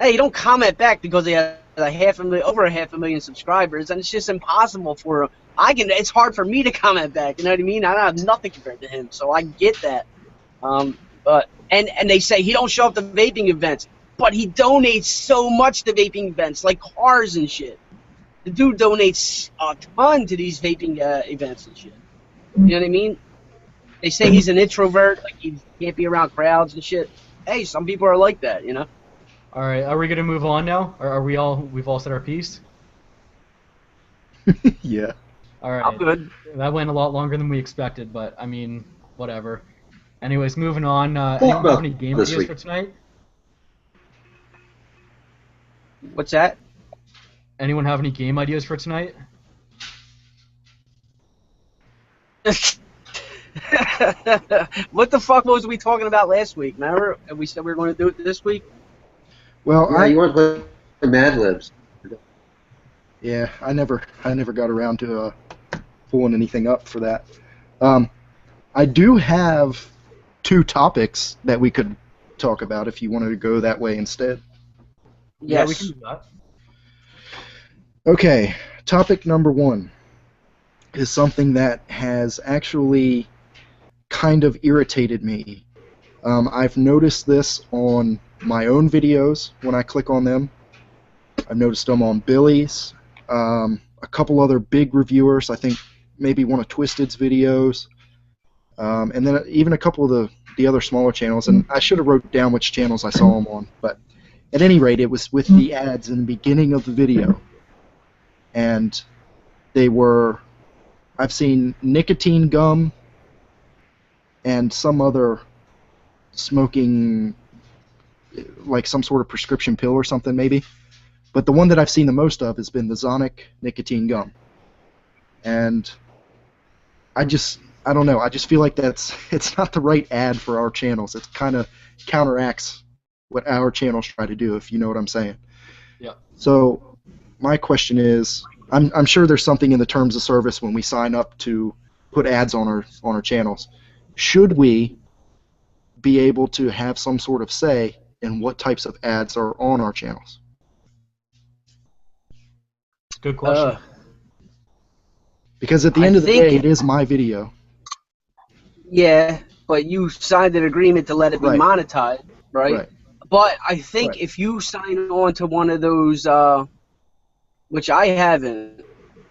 Hey, you don't comment back because he has over 500,000 subscribers, and it's just impossible for him. It's hard for me to comment back. You know what I mean? I don't have nothing compared to him, so I get that. But they say he don't show up to vaping events, but he donates so much to vaping events, like cars and shit. The dude donates a ton to these vaping events and shit. You know what I mean? They say he's an introvert, like he can't be around crowds and shit. Hey, some people are like that, you know. All right, are we gonna move on now? Or are we've all said our piece? Yeah. All right. I'm good. That went a lot longer than we expected, but I mean, whatever. Anyways, moving on. Talk Anyone have about any game this ideas week. for tonight? What's that? Anyone have any game ideas for tonight? What the fuck was we talking about last week? Remember? We said we were going to do it this week? Well, Yeah, you want to play Mad Libs. Yeah, I never got around to pulling anything up for that. I do have 2 topics that we could talk about if you wanted to go that way instead. Yeah, we Yes. can do that. Okay, topic number 1 is something that has actually kind of irritated me. I've noticed this on my own videos when I click on them. I've noticed them on Billy's, a couple other big reviewers, I think maybe one of Twisted's videos, and then even a couple of the other smaller channels, and I should have wrote down which channels I saw them on, but at any rate, it was with the ads in the beginning of the video, and they were, I've seen nicotine gum and some other smoking, like some sort of prescription pill or something maybe. But the one that I've seen the most of has been the Zonic nicotine gum. And I don't know, I just feel like it's not the right ad for our channels. It kind of counteracts what our channels try to do, if you know what I'm saying. Yeah. So my question is, I'm sure there's something in the terms of service when we sign up to put ads on our channels. Should we be able to have some sort of say in what types of ads are on our channels? Good question. Because at the I end of the think- day, it is my video. Yeah, but you signed an agreement to let it be Right. monetized, right? Right. But I think Right. if you sign on to one of those, which I haven't,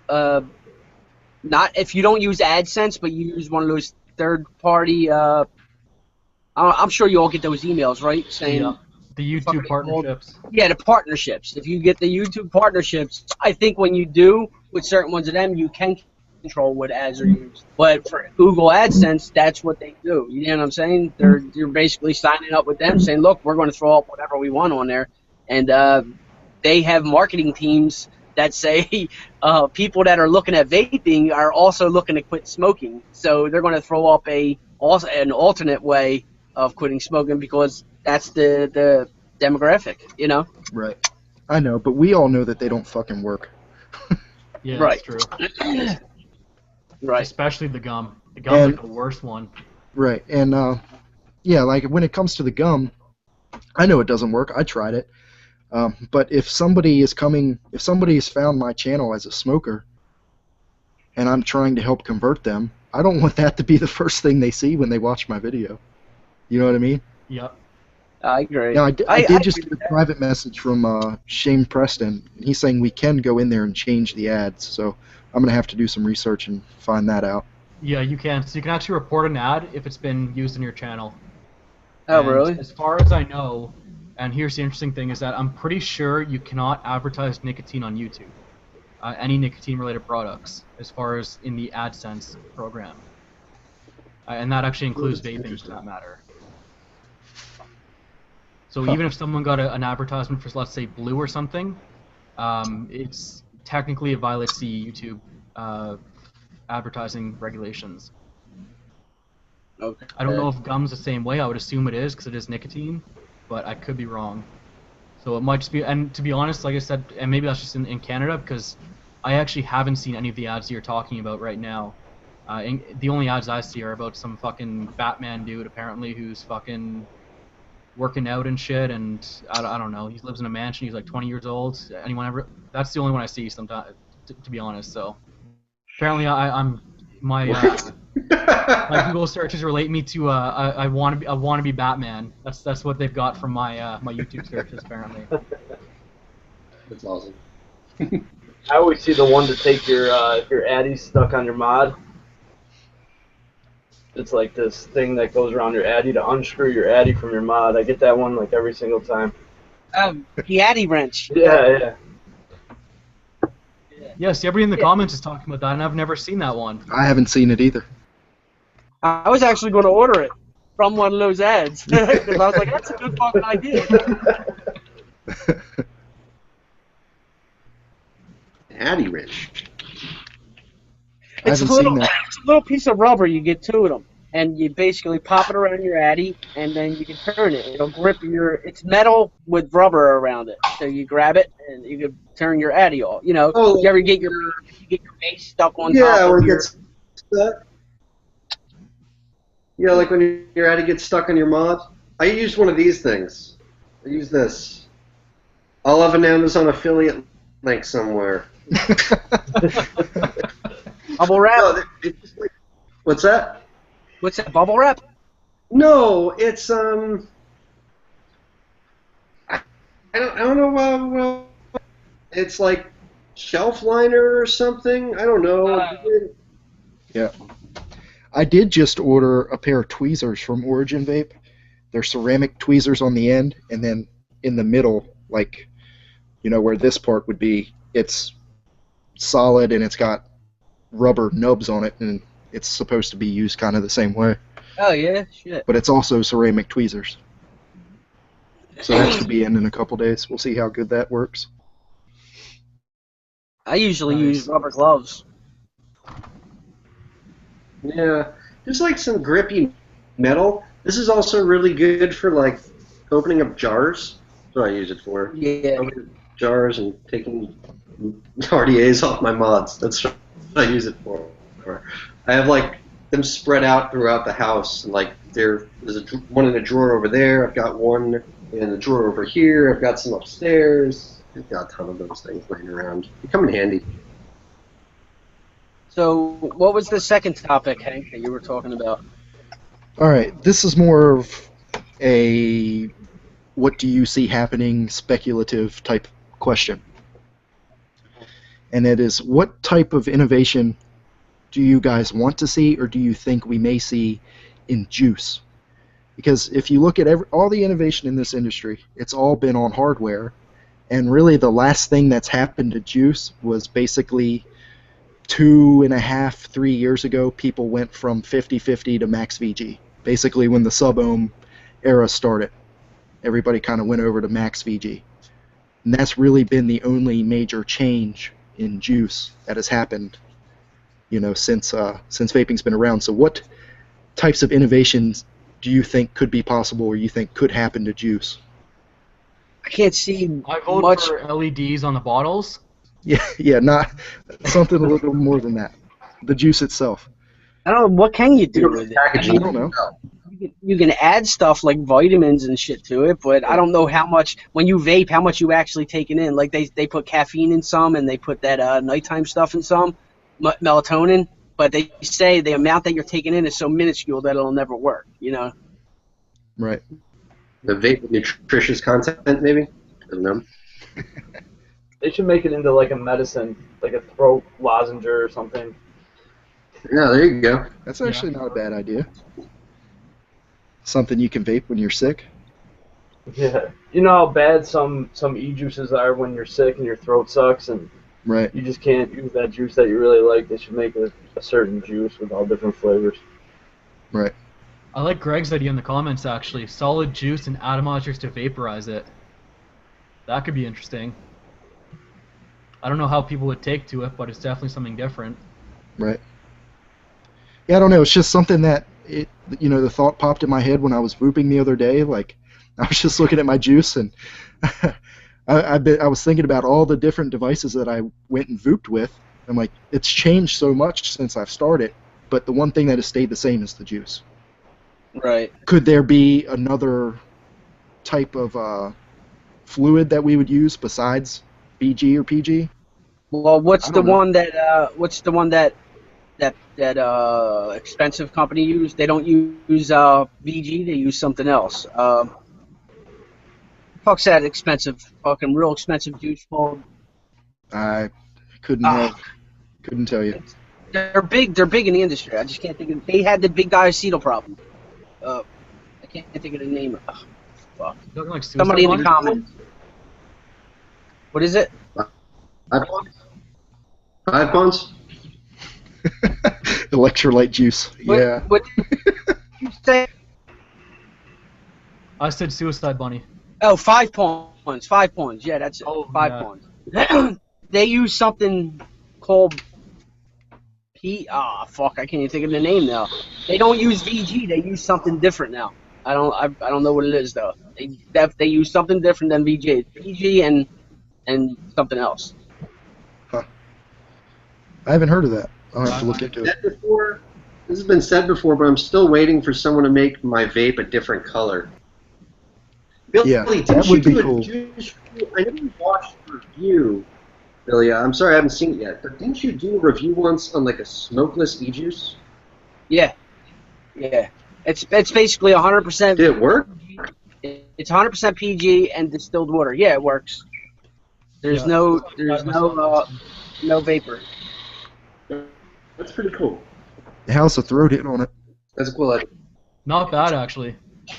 not if you don't use AdSense, but you use one of those third-party, I'm sure you all get those emails, right? Saying, Yeah. The fuck are YouTube they partnerships. yeah, the partnerships. If you get the YouTube partnerships, I think when you do with certain ones of them, you can control what ads are used. But for Google AdSense, that's what they do. You know what I'm saying? You're basically signing up with them, saying, "Look, we're going to throw up whatever we want on there," and they have marketing teams that say people that are looking at vaping are also looking to quit smoking. So they're going to throw up an alternate way of quitting smoking because that's the demographic, you know? Right. I know, but we all know that they don't fucking work. Yeah, Right. that's true. Right. Especially the gum. The gum's like the worst one. Right, and yeah, like when it comes to the gum, I know it doesn't work. I tried it. But if somebody has found my channel as a smoker, and I'm trying to help convert them, I don't want that to be the first thing they see when they watch my video. You know what I mean? Yep. I agree. Now, I did just agree get a private message from Shane Preston. He's saying we can go in there and change the ads, so I'm going to have to do some research and find that out. Yeah, you can. So you can actually report an ad if it's been used in your channel. Oh, And really? As far as I know, and here's the interesting thing, is that I'm pretty sure you cannot advertise nicotine on YouTube. Any nicotine-related products, as far as in the AdSense program. And that actually includes vaping, for that matter. So even if someone got an advertisement for, let's say, Blue or something, it's technically it violates the YouTube advertising regulations. Okay. I don't know if gum's the same way. I would assume it is because it is nicotine, but I could be wrong. So it might just be, and to be honest, like I said, and maybe that's just in Canada because I actually haven't seen any of the ads you're talking about right now. The only ads I see are about some fucking Batman dude apparently who's fucking working out and shit, and I don't know. He lives in a mansion. He's like 20 years old. Anyone ever? That's the only one I see sometimes, to be honest. So apparently I'm my my Google searches relate me to I want to be Batman. That's what they've got from my my YouTube searches apparently. That's awesome. I always see the one to take your addies stuck on your mod. It's like this thing that goes around your addy to unscrew your addy from your mod. I get that one like every single time. The Addy wrench. Yeah. Yes, everybody in the comments is talking about that, and I've never seen that one. I haven't seen it either. I was actually going to order it from one of those ads because I was like, that's a good fucking idea. Addy wrench. It's a little piece of rubber. You get two of them, and you basically pop it around your addy, and then you can turn it. It'll grip it's metal with rubber around it. So you grab it, and you can turn your addy off. You know, you ever get your base stuck on top of your... Yeah, like when your addy gets stuck on your mod. I used one of these things. I use this. I'll have an Amazon affiliate link somewhere. Bubble wrap? No, what's that? What's that, bubble wrap? No, it's I don't know. It's like shelf liner or something. I don't know. Yeah. I did just order a pair of tweezers from Origin Vape. They're ceramic tweezers on the end, and then in the middle, like, you know, where this part would be, it's solid and it's got rubber nubs on it, and it's supposed to be used kind of the same way. Oh, yeah? Shit. But it's also ceramic tweezers. So that should be in a couple days. We'll see how good that works. I usually use rubber gloves. Yeah, just like some grippy metal. This is also really good for like opening up jars. That's what I use it for. Yeah. Opening jars and taking RDAs off my mods. That's what I use it for. I have like them spread out throughout the house. And, like there's one in a drawer over there. I've got one in the drawer over here. I've got some upstairs. I've got a ton of those things laying around. They come in handy. So, what was the second topic, Hank, that you were talking about? All right, this is more of a what do you see happening speculative type question. And it is, what type of innovation do you guys want to see, or do you think we may see in juice? Because if you look at all the innovation in this industry, it's all been on hardware, and really the last thing that's happened to juice was basically 2.5, 3 years ago, people went from 50/50 to max VG. Basically, when the sub-ohm era started, everybody kind of went over to max VG. And that's really been the only major change in juice that has happened, since vaping's been around. So what types of innovations do you think could be possible, or you think could happen to juice? I can't see I vote much. for LEDs on the bottles. Yeah, not something a little more than that. The juice itself. I don't know, what can you do with it? I don't know. You can add stuff like vitamins and shit to it, but I don't know how much, when you vape, how much you actually taking in. Like they put caffeine in some, and they put that nighttime stuff in some, melatonin, but they say the amount that you're taking in is so minuscule that it'll never work, Right. The vape nutritious content, maybe? I don't know. They should make it into like a medicine, like a throat lozenge or something. Yeah, there you go. That's actually not a bad idea. Something you can vape when you're sick. Yeah. You know how bad some e-juices are when you're sick and your throat sucks and Right. you just can't use that juice that you really like. They should make a certain juice with all different flavors. Right. I like Greg's idea in the comments, actually. Solid juice and atomizers to vaporize it. That could be interesting. I don't know how people would take to it, but it's definitely something different. Right. Yeah, I don't know. It's just something that the thought popped in my head when I was vaping the other day. Like, I was just looking at my juice, and I was thinking about all the different devices that I went and vaped with. I'm like, it's changed so much since I've started, but the one thing that has stayed the same is the juice. Right. Could there be another type of fluid that we would use besides VG or PG? Well, what's the know. one that expensive company used? They don't use VG. They use something else. Fuck's that expensive, fucking real expensive juice called? I couldn't tell you. They're big in the industry. I just can't think of. They had the big diacetyl problem. I can't think of the name. Fuck. Looking like Somebody in the Suicide comments. What is it? 5 pounds? Electrolyte juice. Yeah. What did you say? I said Suicide Bunny. Oh, 5 points. 5 points. Yeah, that's it. Oh, 5 yeah. points. They use something called fuck, I can't even think of the name now. They don't use VG. They use something different now. I don't know what it is though. They use something different than VG. VG and something else. Huh. I haven't heard of that. I'll have to look into it. This has been said before, but I'm still waiting for someone to make my vape a different color. Billy, Yeah, didn't that you would be do a cool. juice review? I never watched the review, Billy. I'm sorry I haven't seen it yet. But didn't you do a review once on like a smokeless e-juice? Yeah. It's basically 100%. Did it work? It's 100% PG and distilled water. Yeah, it works. There's Yeah. no vapor. That's pretty cool. How's the throat hit on it? That's a cool idea. Not bad, actually.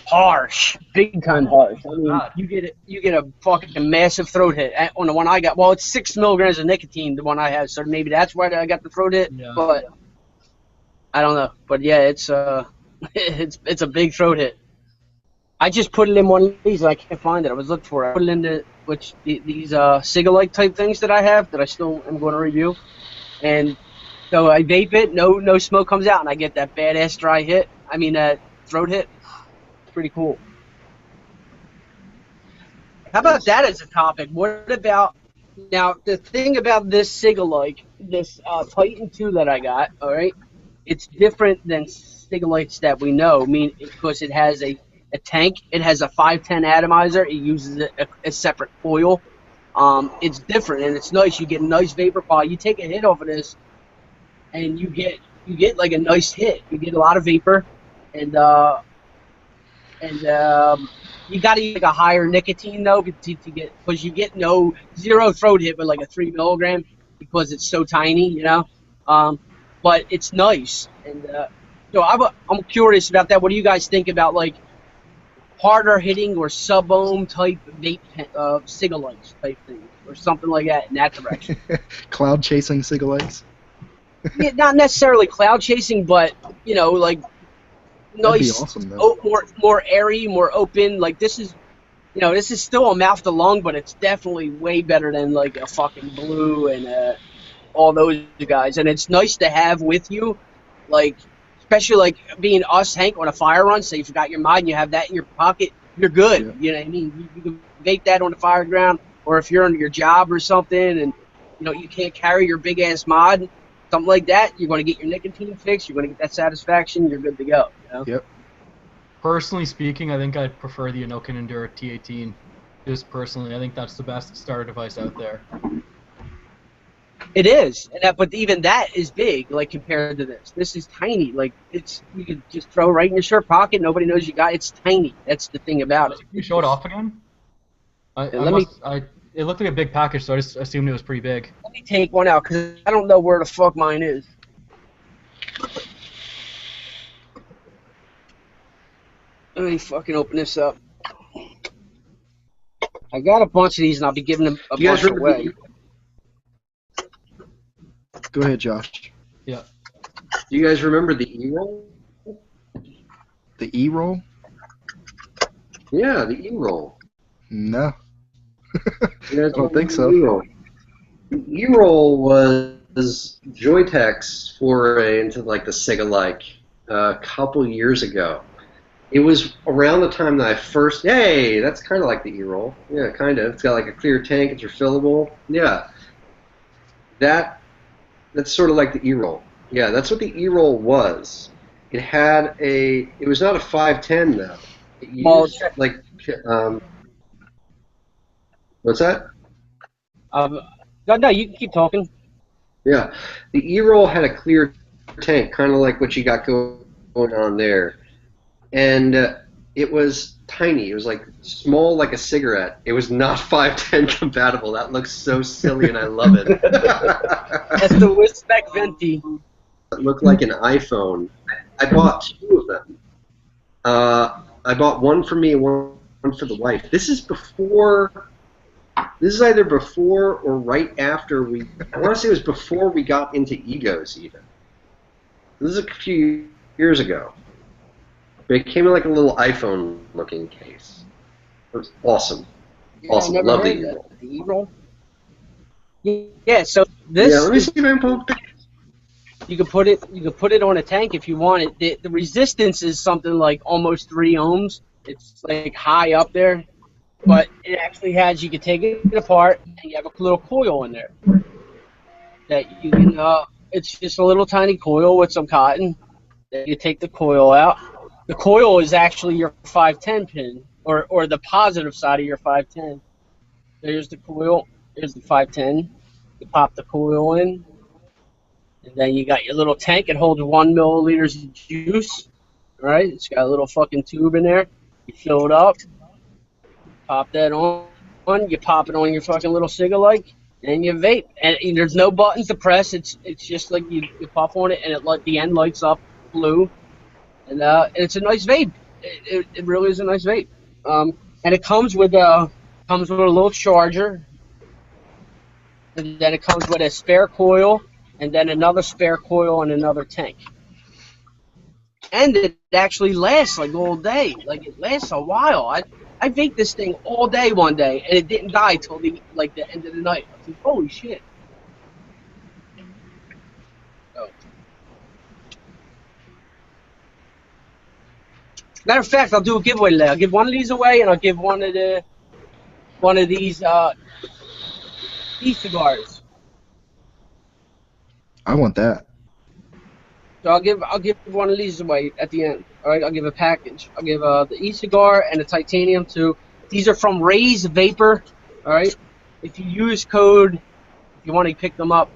Harsh, big time harsh. I mean, God. you get a fucking massive throat hit on the one I got. Well, it's 6 milligrams of nicotine, the one I had, so maybe that's why I got the throat hit. Yeah. But I don't know. But yeah, it's it's a big throat hit. I just put it in one of these and I can't find it. I was looking for it. I put it into these CASAA type things that I have that I still am going to review, and so I vape it. No smoke comes out, and I get that badass dry hit. I mean that throat hit. Pretty cool. How about that as a topic? What about now the thing about this CASAA, this Titan 2 that I got? All right, it's different than CASAA that we know. I mean, because it has a tank. It has a 510 atomizer. It uses a separate coil. It's different and it's nice. You get a nice vapor pile. You take a hit off of this, and you get like a nice hit. You get a lot of vapor, and you got to use like a higher nicotine though to get, because you get zero throat hit with like a 3 milligram because it's so tiny, you know. But it's nice, and so I'm curious about that. What do you guys think about like harder hitting or sub-ohm type vape CASAA type thing or something like that in that direction? Cloud chasing cigarettes. Yeah, not necessarily cloud chasing, but you know, like That'd be nice, awesome, though. more airy, more open. Like this is, you know, this is still a mouth to lung, but it's definitely way better than like a fucking Blue and all those guys. And it's nice to have with you, like especially like being us, Hank, on a fire run. Say you forgot your mod and you have that in your pocket, you're good. Yeah. You know what I mean? You can vape that on the fire ground, or if you're on your job or something, and you know you can't carry your big ass mod, something like that. You're going to get your nicotine fix. You're going to get that satisfaction. You're good to go. You know? Yep. Personally speaking, I think I'd prefer the Inokin Endura T18. Just personally, I think that's the best starter device out there. It is, and that, but even that is big, like compared to this. This is tiny. Like it's you could just throw right in your shirt pocket. Nobody knows you got. It's tiny. That's the thing about it. Can you show it off again? It looked like a big package, so I just assumed it was pretty big. Let me take one out because I don't know where the fuck mine is. Let me fucking open this up. I got a bunch of these, and I'll be giving them a bunch away. Go ahead, Josh. Yeah. Do you guys remember the E-roll? The E-roll? Yeah, the E-roll. No. You guys I don't think so. E-roll? The E-roll was Joytech's foray into like the Sega-like a couple years ago. It was around the time that I first. Hey, that's kind of like the E-roll. Yeah, kind of. It's got like a clear tank. It's refillable. Yeah. That's sort of like the E-roll. Yeah, that's what the E-roll was. It had a. It was not a 510 though. It used like. What's that? No, you can keep talking. Yeah, the E-roll had a clear tank, kind of like what you got going on there, and it was tiny. It was like small, like a cigarette. It was not 510 compatible. That looks so silly, and I love it. That's the Whispeck Venti. It looked like an iPhone. I bought two of them. I bought one for me and one for the wife. This is before. This is either before or right after we. I want to say it was before we got into egos even. This is a few years ago. But it came in like a little iPhone-looking case. It was awesome. Yeah, awesome. Love the E-roll. The E-roll. Yeah. So this. Yeah. Let me see if I can pull up the. You can put it on a tank if you want it. The resistance is something like almost 3 ohms. It's like high up there, but it actually has. You can take it apart and you have a little coil in there that you can. It's just a little tiny coil with some cotton. That you take the coil out. The coil is actually your 510 pin, or the positive side of your 510. There's the coil. There's the 510. You pop the coil in. And then you got your little tank. It holds 1 milliliter of juice. All right, it's got a little fucking tube in there. You fill it up. Pop that on. You pop it on your fucking little Ciga-like, and you vape. And there's no buttons to press. It's just like you puff on it, and the end lights up blue. And it's a nice vape. It really is a nice vape. And it comes with a little charger. And then it comes with a spare coil. And then another spare coil and another tank. And it actually lasts like all day. Like it lasts a while. I vaped this thing all day one day, and it didn't die till the end of the night. I was like, holy shit. So. Matter of fact, I'll do a giveaway today. I'll give one of these away, and I'll give one of these e-cigars. I want that. So I'll give one of these away at the end. All right, I'll give a package. I'll give the e-cigar and the titanium too. These are from Ray's Vapor. All right. If you use code, if you want to pick them up,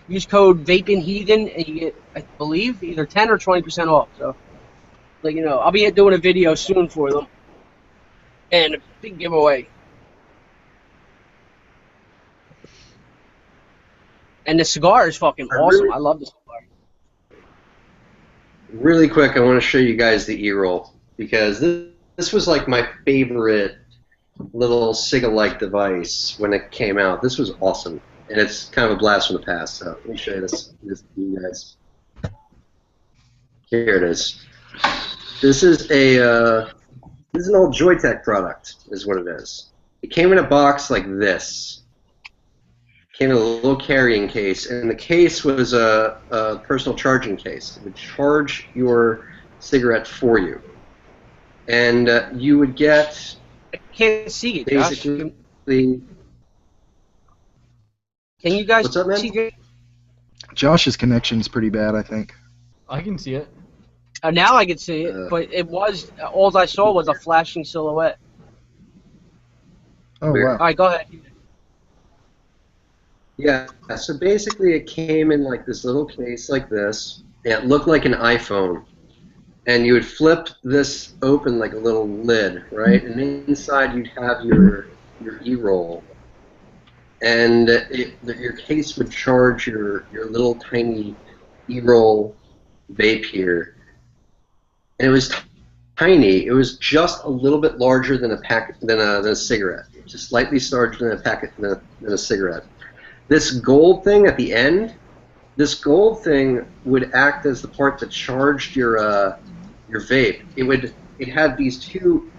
use code Vaping Heathen and you get, I believe, either 10 or 20% off. So, like you know, I'll be doing a video soon for them, and a big giveaway. And the cigar is fucking awesome. I love the cigar. Really quick, I want to show you guys the E-roll because this was like my favorite little Ciga-like device when it came out. This was awesome. and it's kind of a blast from the past. So let me show you this to you guys. Here it is. This is an old Joytech product, is what it is. It came in a box like this. It came in a little carrying case, and the case was a personal charging case. It would charge your cigarette for you, and you would get. I can't see it, Josh. Basically. Can you guys What's up, man? see it? Josh's connection's pretty bad, I think. I can see it. Now I can see it, but it was all I saw was a flashing silhouette. Oh, Weird. wow. All right, go ahead. Yeah, so basically it came in like this little case like this, and it looked like an iPhone. And you would flip this open like a little lid, right? And inside you'd have your e-roll. And your case would charge your little tiny e-roll vape here. And it was tiny. It was just a little bit larger than a cigarette. Just slightly larger than a cigarette. This gold thing at the end, this gold thing would act as the part that charged your vape. It had these two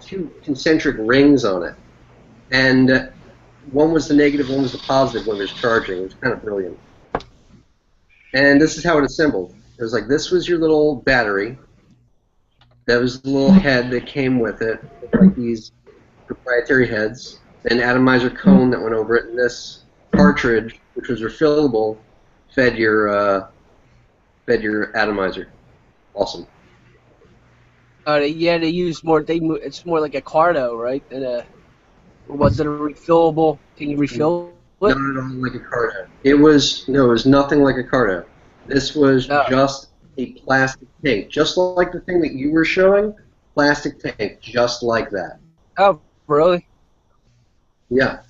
concentric rings on it, and one was the negative, one was the positive when it was charging. It was kind of brilliant. And this is how it assembled. It was like this was your little battery. That was the little head that came with it, like these proprietary heads, an atomizer cone that went over it, and this cartridge, which was refillable, fed your atomizer. Awesome. Yeah, they use more. It's more like a cardo, right? Was it a refillable? Can you refill it? Not at all like a cardo. It was nothing like a cardo. This was just a plastic tank, just like the thing that you were showing. Plastic tank, just like that. Oh, really? Yeah,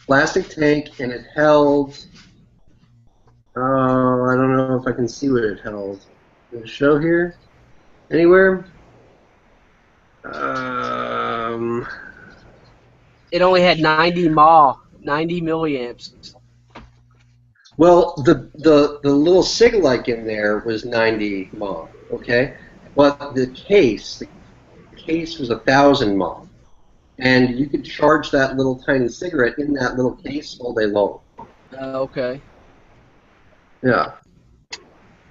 plastic tank, and it held. Oh, I don't know if I can see what it held. Does it show here? Anywhere? It only had 90 milliamps. Well, the little SIG-like in there was 90 mAh, okay? But the case was 1,000 mAh. And you could charge that little tiny cigarette in that little case all day long. Okay. Yeah.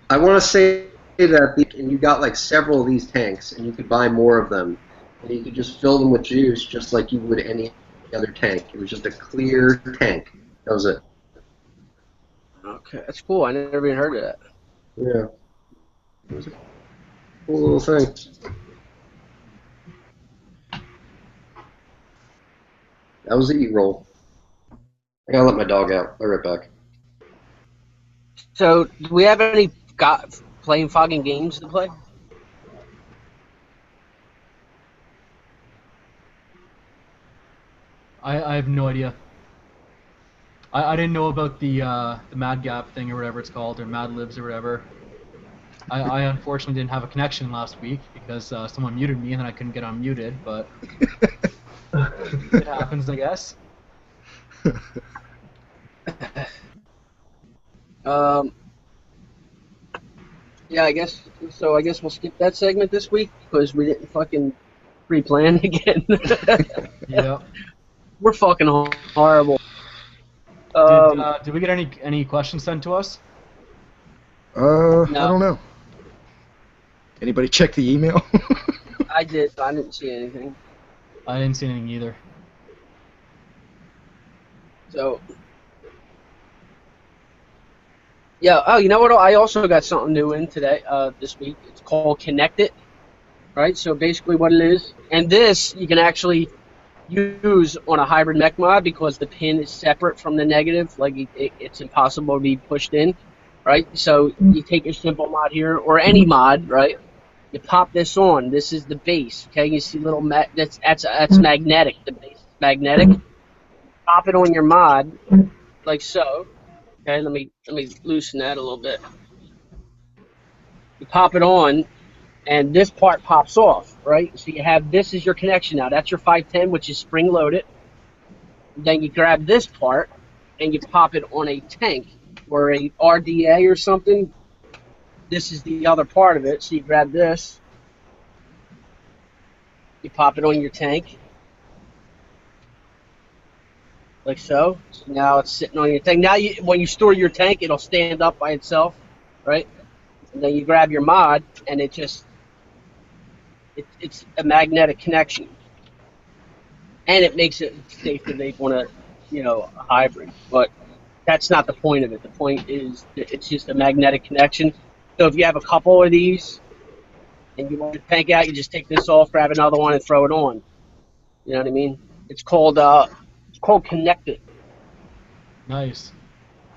I want to say that and you got like several of these tanks, and you could buy more of them. And you could just fill them with juice just like you would any other tank. It was just a clear tank. That was it. Okay, that's cool. I never even heard of that. Yeah. It was a cool little thing. That was the e-roll. I gotta let my dog out. I'll be right back. So, do we have any playing fogging games to play? I have no idea. I didn't know about the Mad Gap thing or whatever it's called, or Mad Libs or whatever. I unfortunately didn't have a connection last week because someone muted me and then I couldn't get unmuted, but it happens, I guess. Yeah, I guess so. I guess we'll skip that segment this week because we didn't fucking pre-plan again. Yeah. We're fucking horrible. Did we get any questions sent to us? I don't know. Anybody check the email? I did, but I didn't see anything. I didn't see anything either. So, yeah. Oh, you know what? I also got something new in today. This week, it's called Connect It. Right. So basically, what it is, and this you can actually use on a hybrid mech mod because the pin is separate from the negative. Like it's impossible to be pushed in. Right. So you take your simple mod here or any mod. Right. You pop this on. This is the base. Okay. You see little that's magnetic. The base is magnetic. Pop it on your mod, like so. Okay, let me loosen that a little bit. You pop it on, and this part pops off, right? So you have this is your connection now. That's your 510, which is spring loaded. Then you grab this part, and you pop it on a tank or a RDA or something. This is the other part of it. So you grab this, you pop it on your tank, like so. So now it's sitting on your tank. Now, when you store your tank, it'll stand up by itself, right? And then you grab your mod, and it's a magnetic connection, and it makes it safe to vape on a hybrid. But that's not the point of it. The point is that it's just a magnetic connection. So if you have a couple of these and you want to tank out, you just take this off, grab another one, and throw it on. You know what I mean? It's called Connected. Nice.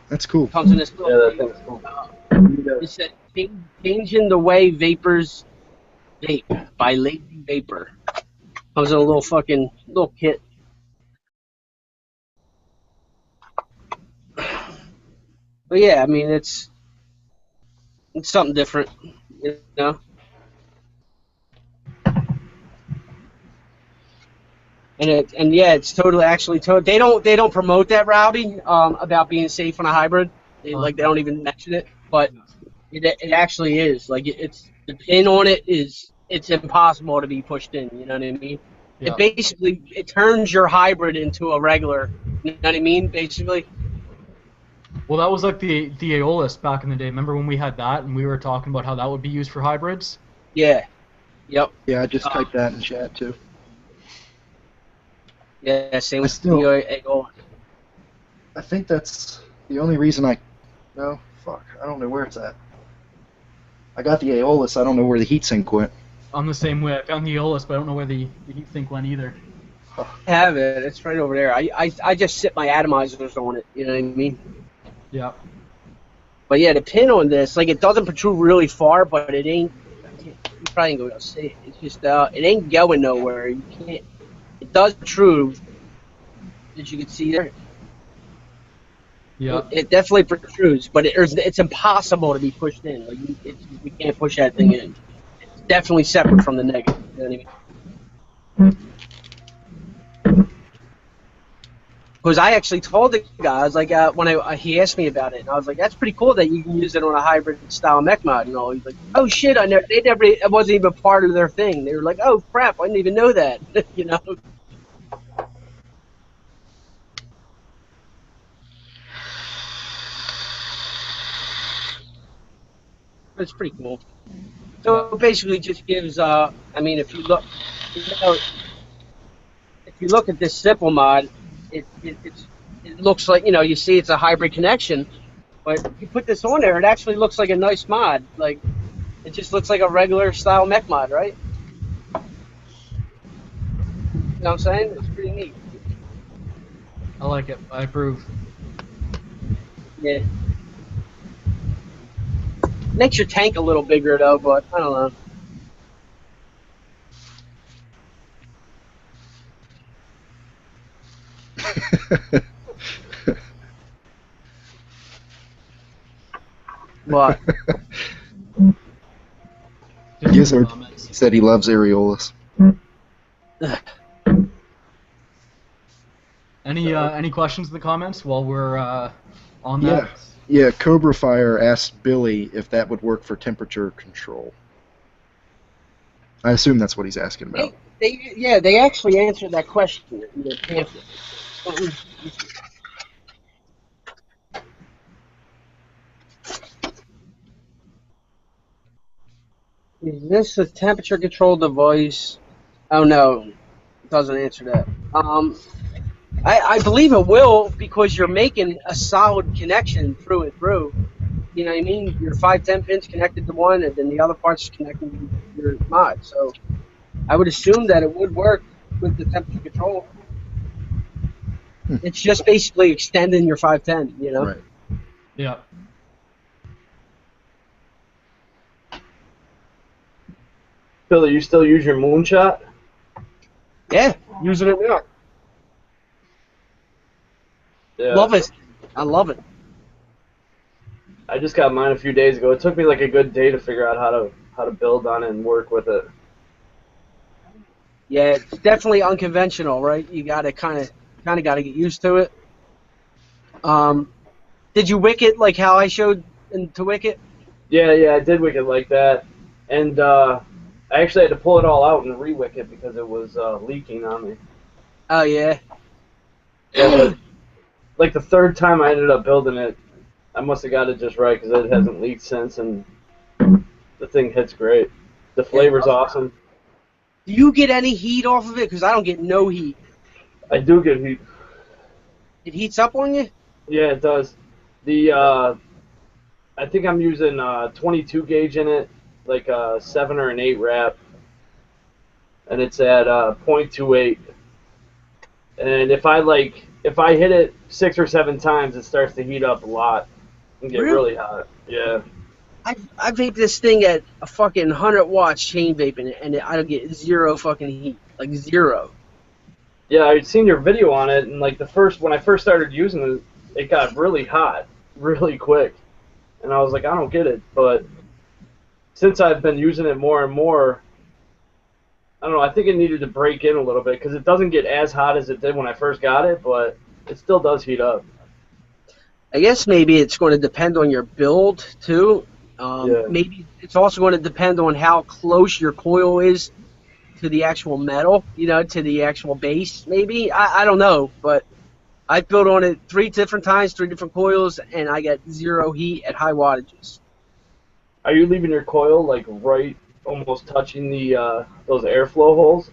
That's cool. It comes in this little Yeah, that thing's cool. It said Changing the Way Vapors Vape by Lazy Vapor. Comes in a little fucking little kit. But yeah, I mean it's something different, you know. And yeah, it's totally they don't promote that, Robbie, about being safe on a hybrid. They don't even mention it, but it actually is. Like it's the pin on it it's impossible to be pushed in. You know what I mean? Yeah. It turns your hybrid into a regular. You know what I mean? Basically. Well, that was like the Aeolus back in the day. Remember when we had that and we were talking about how that would be used for hybrids? Yeah. Yep. Yeah, I just typed that in chat too. Yeah, same with the Aeolus. I think that's the only reason I don't know where it's at. I got the Aeolus, I don't know where the heatsink went. I'm the same way. I found the Aeolus, but I don't know where the heatsink went either. I have it. It's right over there. I just sit my atomizers on it. You know what I mean? Yeah. But yeah, the pin on this, like, it doesn't protrude really far, but it ain't. You probably ain't gonna see it. It's just it ain't going nowhere. You can't. It does protrude, as you can see there. Yeah. It definitely protrudes, but it's impossible to be pushed in. Like you can't push that thing in. It's definitely separate from the negative. You know what I mean? Because I actually told the guy, I was like, when he asked me about it, and I was like, that's pretty cool that you can use it on a hybrid style mech mod. You know, he's like, oh shit, it wasn't even part of their thing. They were like, oh crap, I didn't even know that. You know. It's pretty cool. So it basically just gives, I mean, if you look at this simple mod, it looks like, you see it's a hybrid connection, but if you put this on there, it actually looks like a nice mod. Like, it just looks like a regular style mech mod, right? You know what I'm saying? It's pretty neat. I like it. I approve. Yeah. Makes your tank a little bigger though, but I don't know. What? Gizzard said he loves Aeolus. Any questions in the comments while we're on that? Yeah, Cobra Fire asked Billy if that would work for temperature control. I assume that's what he's asking about. They actually answered that question in the pamphlet. Is this a temperature control device? Oh no, it doesn't answer that. I believe it will, because you're making a solid connection through and through. You know what I mean? Your 510 pins connected to one, and then the other parts connected to your mod. So I would assume that it would work with the temperature control. It's just basically extending your 510, you know? Right. Yeah. Billy, you still use your moonshot? Yeah, using it now. Yeah. Love it. I love it. I just got mine a few days ago. It took me like a good day to figure out how to build on it and work with it. Yeah, it's definitely unconventional, right? You gotta kind of got to get used to it. Did you wick it like how I showed to wick it? Yeah, I did wick it like that, and I actually had to pull it all out and re-wick it because it was leaking on me. Oh yeah. Yeah, but like the third time I ended up building it, I must have got it just right because it hasn't leaked since, and the thing hits great. The flavor's awesome. Do you get any heat off of it? Because I don't get no heat. I do get heat. It heats up on you? Yeah, it does. The I think I'm using 22 gauge in it, like a 7 or an 8 wrap, and it's at 0.28. And if I hit it 6 or 7 times, it starts to heat up a lot and get really hot. Yeah. I vape this thing at a fucking 100 watts chain vaping, and I don't get zero fucking heat, like zero. Yeah, I'd seen your video on it, and like when I first started using it, it got really hot, really quick, and I was like, I don't get it. But since I've been using it more and more, I don't know. I think it needed to break in a little bit because it doesn't get as hot as it did when I first got it, but it still does heat up. I guess maybe it's going to depend on your build too. Yeah. Maybe it's also going to depend on how close your coil is to the actual metal, to the actual base. Maybe I don't know, but I built on it 3 different times, 3 different coils, and I got zero heat at high wattages. Are you leaving your coil like right, almost touching the those airflow holes?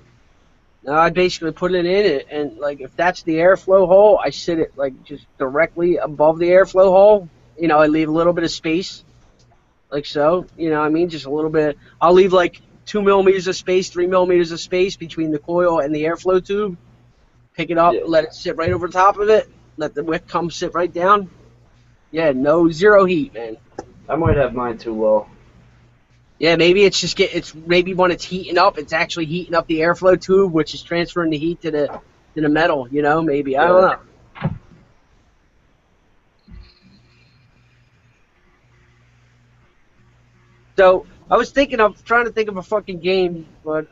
Now I basically put it in it, and like if that's the airflow hole, I sit it like just directly above the airflow hole. I leave a little bit of space, like so. I mean, just a little bit. I'll leave like 2 millimeters of space, 3 millimeters of space between the coil and the airflow tube. Pick it up, let it sit right over top of it. Let the wick come sit right down. Yeah, zero heat, man. I might have mine too low. Yeah, maybe it's maybe when it's heating up, it's actually heating up the airflow tube, which is transferring the heat to the metal. Maybe I don't know. So I was trying to think of a fucking game, but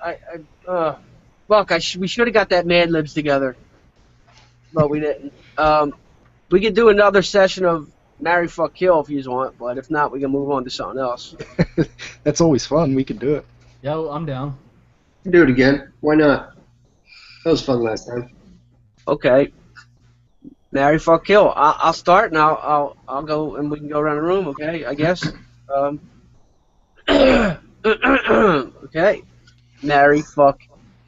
we should have got that Mad Libs together, but we didn't. We could do another session of Marry, Fuck, Kill if you want, but if not, we can move on to something else. That's always fun. We can do it. Yeah, well, I'm down. Do it again. Why not? That was fun last time. Okay. Marry, Fuck, Kill. I'll start, and I'll go, and we can go around the room. Okay, I guess. Okay. Marry, Fuck,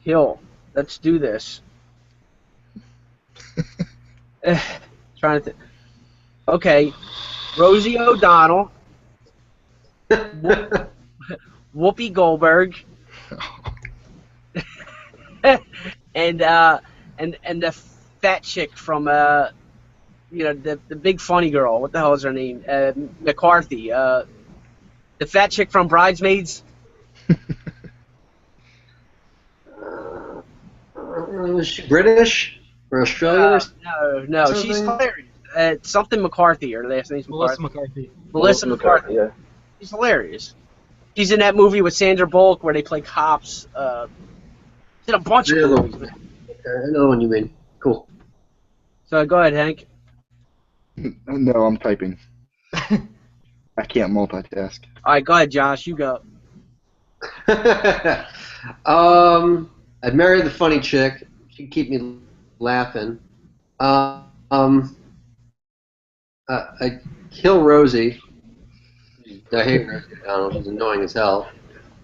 Kill. Let's do this. Trying to think. Okay. Rosie O'Donnell, Whoopi Goldberg, and the fat chick from the big funny girl. What the hell is her name? McCarthy. The fat chick from Bridesmaids. Is she British or Australian? No, she's hilarious. Something McCarthy. Her last name's Melissa McCarthy. McCarthy. Melissa McCarthy. Yeah. She's hilarious. She's in that movie with Sandra Bullock where they play cops. She's in a bunch of movies. Okay, I know the one you mean. Cool. So go ahead, Hank. No, I'm typing. I can't multitask. All right, go ahead, Josh. You go. I'd marry the funny chick. She'd keep me laughing. I'd kill Rosie. I hate Rosie O'Donnell. She's annoying as hell.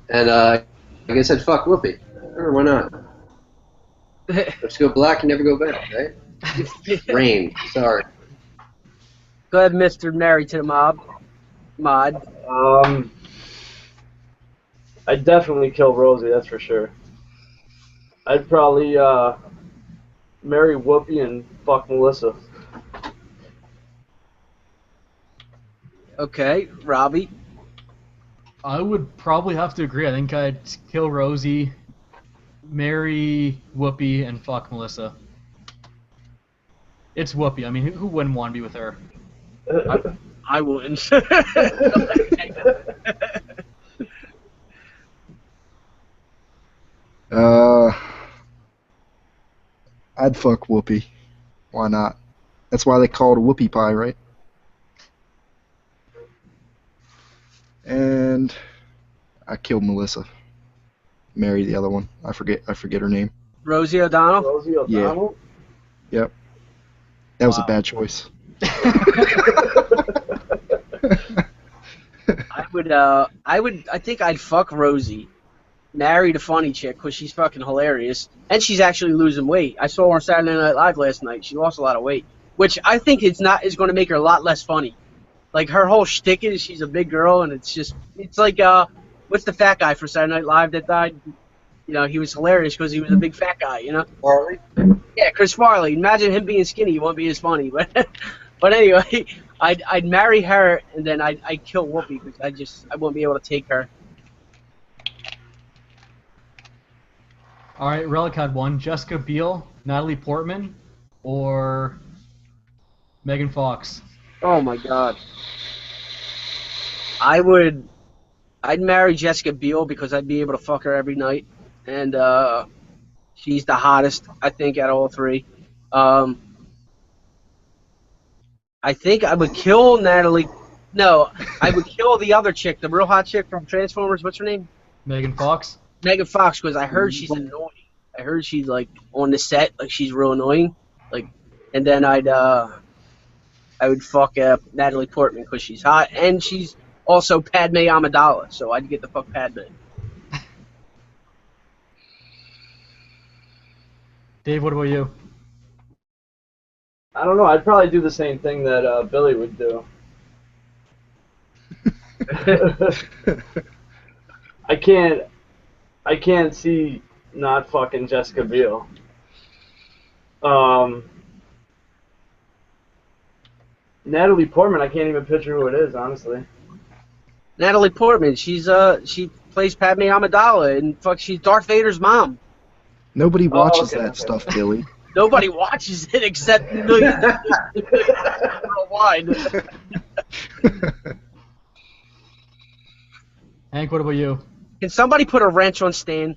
And I guess I'd fuck Whoopi. Sure, why not? Let's go black and never go back, right? Rain. Sorry. Go ahead, Mr. Married to the Mod. I'd definitely kill Rosie, that's for sure. I'd probably marry Whoopi and fuck Melissa. Okay, Robbie. I would probably have to agree. I think I'd kill Rosie, marry Whoopi, and fuck Melissa. It's Whoopi. I mean, who wouldn't want to be with her? I wouldn't. I'd fuck Whoopi. Why not? That's why they call it a whoopie pie, right? And I killed Melissa. Marry the other one. I forget her name. Rosie O'Donnell. Rosie O'Donnell? Yep. That was a Wow. bad choice. I think I'd fuck Rosie, marry the funny chick because she's fucking hilarious, and she's actually losing weight. I saw her on Saturday Night Live last night. She lost a lot of weight, which I think is going to make her a lot less funny. Like her whole shtick is she's a big girl, and it's like what's the fat guy for Saturday Night Live that died? You know, he was hilarious because he was a big fat guy. You know, Farley? yeah, Chris Farley. Imagine him being skinny; he won't be as funny. But anyway, I'd marry her, and then I'd kill Whoopi because I won't be able to take her. All right, Relic had one. Jessica Biel, Natalie Portman, or Megan Fox. Oh my God. I'd marry Jessica Biel because I'd be able to fuck her every night, and she's the hottest I think out of all three. I think I would kill Natalie. No, I would kill the other chick, the real hot chick from Transformers. What's her name? Megan Fox. Megan Fox, because I heard she's annoying. I heard she's like on the set, like she's real annoying. Like, and then I would fuck Natalie Portman because she's hot, and she's also Padme Amidala, so I'd get the fuck Padme. Dave, what about you? I don't know. I'd probably do the same thing that Billy would do. I can't see not fucking Jessica Biel. Natalie Portman, I can't even picture who it is, honestly. Natalie Portman, she plays Padme Amidala, and she's Darth Vader's mom. Nobody watches okay. stuff, Billy. Nobody watches it except millions worldwide. Hank, what about you? Can somebody put a wrench on Stan?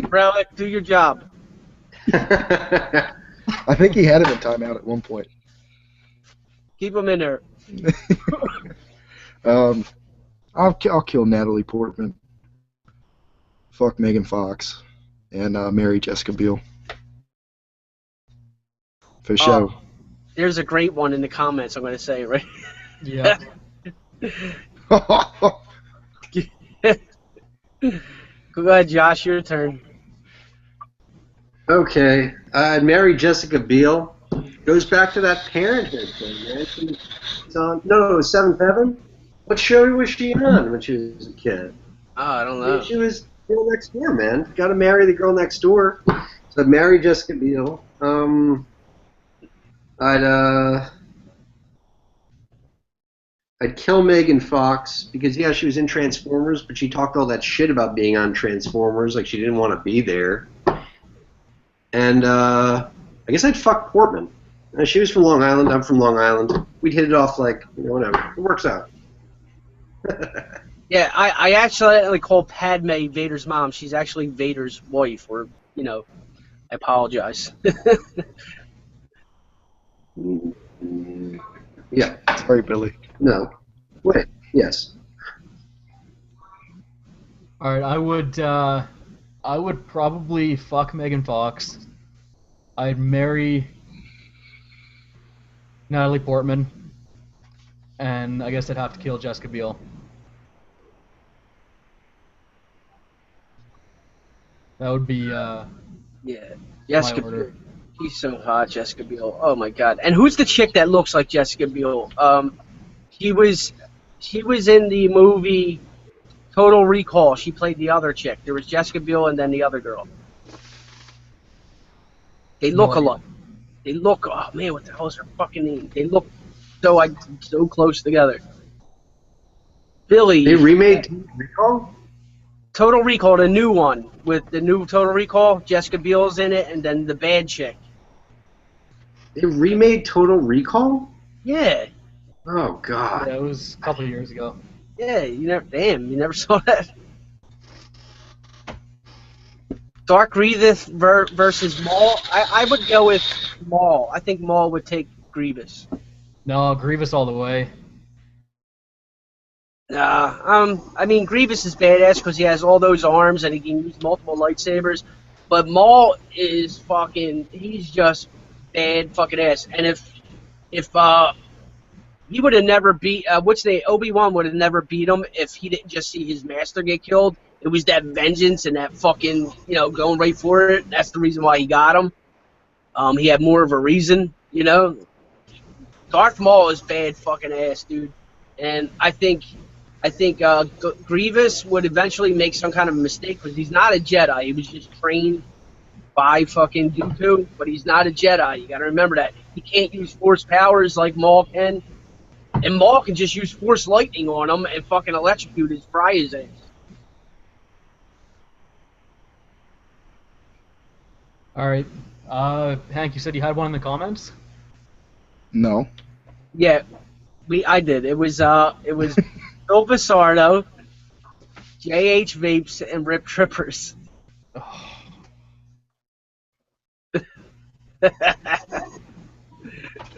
Relic, do your job. I think he had him in timeout at one point. Keep him in there. I'll kill Natalie Portman. Fuck Megan Fox. And marry Jessica Biel. For show. There's a great one in the comments, I'm going to say, right? Yeah. Go ahead, Josh, your turn. Okay, I'd marry Jessica Biel. Goes back to that Parenthood thing, man. She's on. No, it was Seventh Heaven. What show was she on when she was a kid? Oh, I don't know. She was Girl Next Door, man. Got to marry the girl next door. So I'd marry Jessica Biel. I'd kill Megan Fox because yeah, she was in Transformers, but she talked all that shit about being on Transformers, like she didn't want to be there. And I guess I'd fuck Portman. She was from Long Island. I'm from Long Island. We'd hit it off like whatever. It works out. Yeah, I actually call Padme Vader's mom. She's actually Vader's wife, or, I apologize. Yeah. Sorry, Billy. No. Wait. Yes. All right, I would probably fuck Megan Fox. I'd marry Natalie Portman, and I guess I'd have to kill Jessica Biel. That would be Yeah, my Jessica order. Biel. She's so hot, Jessica Biel. Oh my God! And who's the chick that looks like Jessica Biel? She was in the movie Total Recall. She played the other chick. There was Jessica Biel and then the other girl. They look No idea. alike. They look. Oh man, what the hell is her fucking name? They look so close together. Billy. They remade Recall? Total Recall, the new one with the new Total Recall. Jessica Biel's in it, and then the bad chick. They remade Total Recall? Yeah. Oh God. Yeah, it was a couple of years ago. Yeah, you never saw that. Dark Grievous versus Maul. I would go with Maul. I think Maul would take Grievous. No, Grievous all the way. I mean, Grievous is badass because he has all those arms and he can use multiple lightsabers. But Maul is fucking, he's just bad fucking ass. And if he would have never beat, Obi-Wan would have never beat him if he didn't just see his master get killed. It was that vengeance and that fucking, going right for it. That's the reason why he got him. He had more of a reason, Darth Maul is bad fucking ass, dude. And I think Grievous would eventually make some kind of mistake because he's not a Jedi. He was just trained by fucking Dooku, but he's not a Jedi. You got to remember that. He can't use Force powers like Maul can, and Maul can just use Force lightning on him and fucking electrocute his fry his ass. All right. Hank, you said you had one in the comments? No. Yeah, I did. It was Phil Basardo, JH Vapes, and Rip Trippers.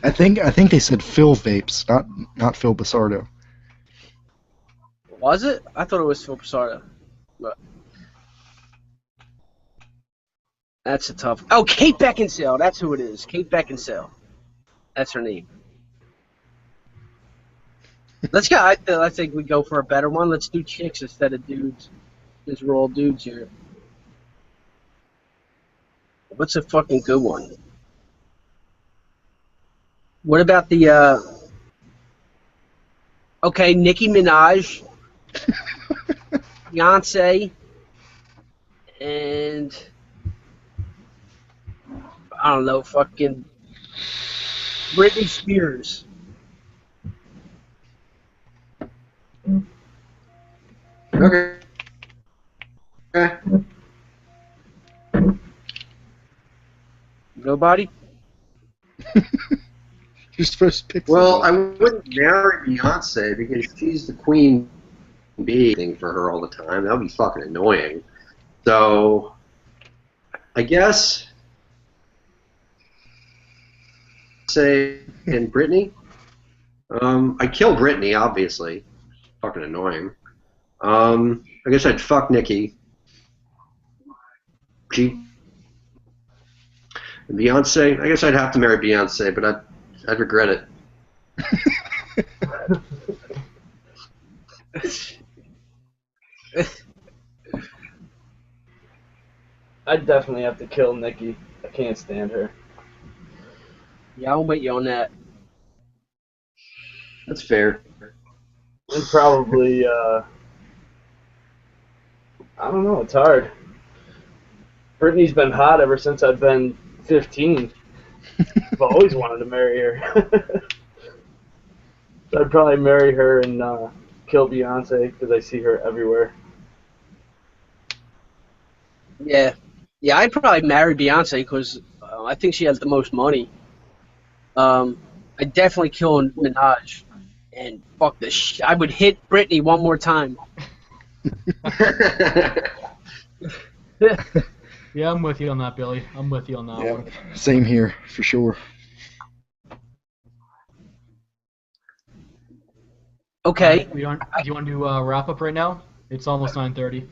I think they said Phil Vapes, not Phil Basardo. Was it? I thought it was Phil Basardo. But that's a tough. Oh, Kate Beckinsale. That's who it is. Kate Beckinsale. That's her name. Let's go. I think we go for a better one. Let's do chicks instead of dudes. Since we're all dudes here. What's a fucking good one? What about the okay, Nicki Minaj, Beyonce, and I don't know, fucking Britney Spears. Okay. Nobody? You're supposed to pick. Well, I wouldn't marry Beyonce because she's the queen bee thing for her all the time. That would be fucking annoying. So, I guess, say, in Britney. I kill Britney, obviously. Fucking annoying. I guess I'd fuck Nicki. Beyonce, I guess I'd have to marry Beyonce, but I'd regret it. I'd definitely have to kill Nikki. I can't stand her. Yeah, I'll wait you on that. That's fair. And probably, I don't know, it's hard. Brittany's been hot ever since I've been 15. I've always wanted to marry her. So I'd probably marry her and kill Beyonce because I see her everywhere. Yeah. Yeah, I'd probably marry Beyonce because I think she has the most money. I'd definitely kill Minaj. And fuck this I would hit Britney one more time. Yeah, I'm with you on that, Billy. I'm with you on that one. Same here, for sure. Okay. Do you want to wrap up right now? It's almost 9:30.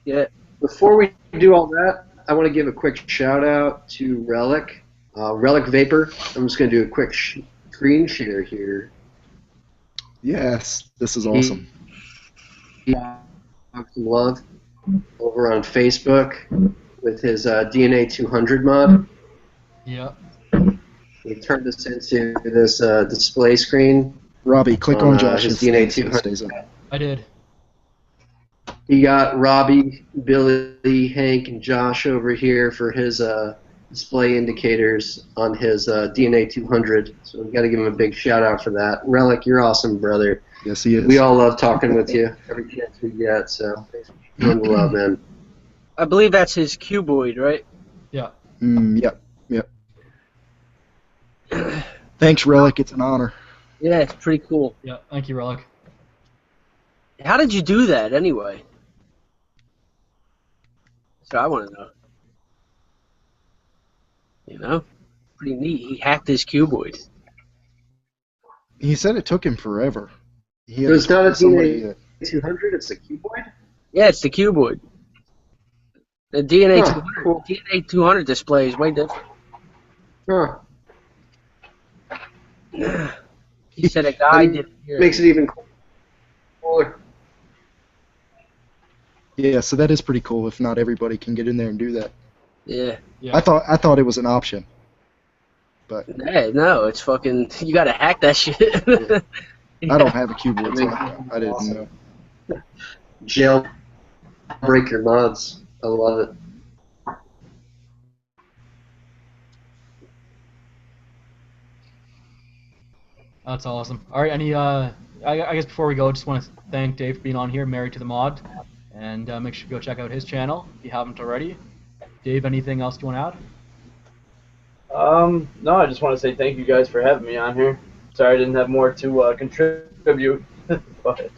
Yeah. Before we do all that, I want to give a quick shout out to Relic. Relic Vapor. I'm just going to do a quick screen share here. Yes, this is awesome. Some love over on Facebook with his DNA 200 mod. Yeah. He turned this into this display screen. Robbie, click on his Josh's DNA so it 200. stays up. I did. He got Robbie, Billy, Hank, and Josh over here for his display indicators on his DNA 200. So we've got to give him a big shout out for that. Relic, you're awesome, brother. Yes, he is. We all love talking with you every chance we get. So thanks for the love, man. I believe that's his cuboid, right? Yeah. Yep. Thanks, Relic. It's an honor. Yeah, it's pretty cool. Yeah. Thank you, Relic. How did you do that anyway? So I want to know. You know, pretty neat. He hacked his cuboid. He said it took him forever. He had So it's to not a somebody. DNA 200. It's a cuboid. Yeah, it's the cuboid. The DNA Huh, 200, cool. DNA 200 display is way different. Huh. He said a guy And did it here. makes it even cooler. Yeah, so that is pretty cool. If not everybody can get in there and do that. Yeah. Yeah. I thought it was an option, but Hey, no, it's fucking. You gotta hack that shit. I don't have a keyboard, so I didn't Awesome. know. Jailbreak your mods. I love it. That's awesome. All right, I guess before we go, just want to thank Dave for being on here, Married to the Mod, and make sure you go check out his channel if you haven't already. Dave, anything else you want to add? No, I just want to say thank you guys for having me on here. Sorry I didn't have more to contribute, but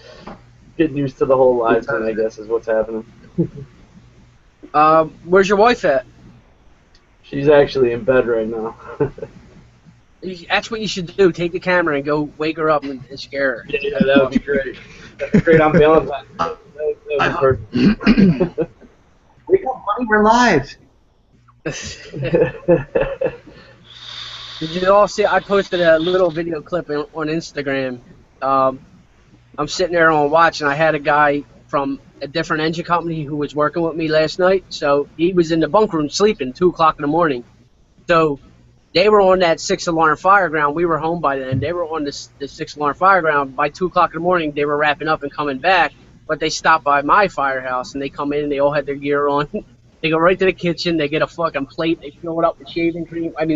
getting used to the whole live thing, I guess, is what's happening. Where's your wife at? She's actually in bed right now. That's what you should do. Take the camera and go wake her up and scare her. Yeah, that would be great. That'd be great on Valentine's Day. That would be perfect. Wake up, buddy. We're live. Did you all see? I posted a little video clip on Instagram. I'm sitting there on watch, and I had a guy from a different engine company who was working with me last night. So he was in the bunk room sleeping, 2 o'clock in the morning. So they were on that 6-alarm fire ground. We were home by then. They were on the 6-alarm fire ground. By 2 o'clock in the morning, they were wrapping up and coming back. But they stopped by my firehouse, and they come in, and they all had their gear on. They go right to the kitchen. They get a fucking plate. They fill it up with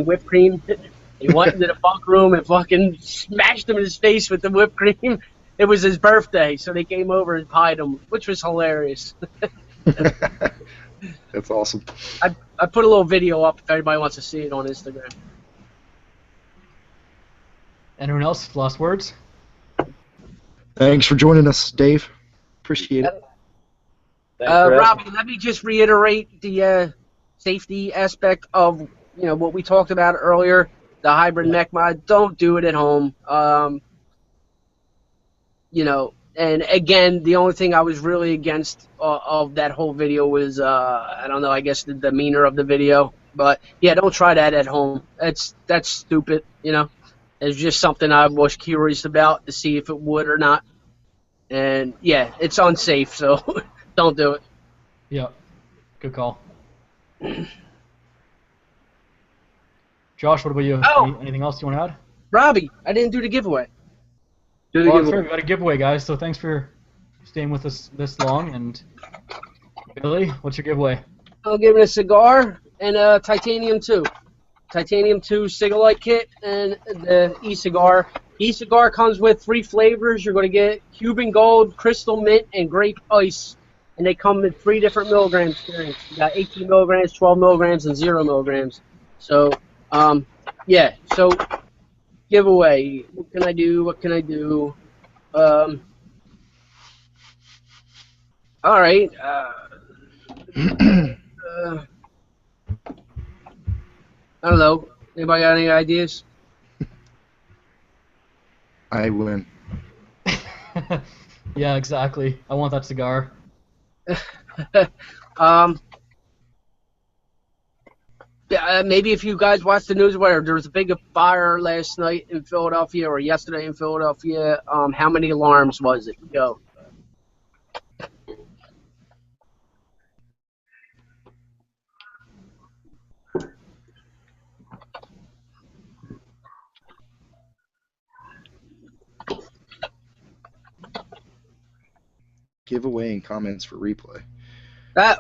whipped cream. They went into the bunk room and fucking smashed him in his face with the whipped cream. It was his birthday, so they came over and pied him, which was hilarious. That's awesome. I put a little video up if anybody wants to see it on Instagram. Anyone else? Last words? Thanks for joining us, Dave. Appreciate it. Thanks for Robbie, let me just reiterate the safety aspect of what we talked about earlier. The hybrid mech mod. Don't do it at home. And again, the only thing I was really against of that whole video was I don't know. I guess the demeanor of the video. But yeah, don't try that at home. That's stupid. It's just something I was curious about to see if it would or not. And yeah, it's unsafe, so don't do it. Yeah. Good call. Josh, what about you? Oh. Anything else you want to add? Robbie, I didn't do the giveaway. Do the Well, that's giveaway. right. We got a giveaway, guys. So thanks for staying with us this long. And Billy, what's your giveaway? I'll give it a cigar and a Titanium 2. Titanium 2 Cigalite kit and the e-cigar. E-cigar comes with 3 flavors. You're going to get Cuban Gold, Crystal Mint, and Grape Ice. And they come in 3 different milligram strengths. You got 18 milligrams, 12 milligrams, and 0 milligrams. So, yeah. So, giveaway. What can I do? All right. I don't know. Anybody got any ideas? I win. Yeah, exactly. I want that cigar. Yeah, maybe if you guys watched the news, whatever, there was a big fire last night in Philadelphia or yesterday in Philadelphia. How many alarms was it? Go. Giveaway and comments for replay.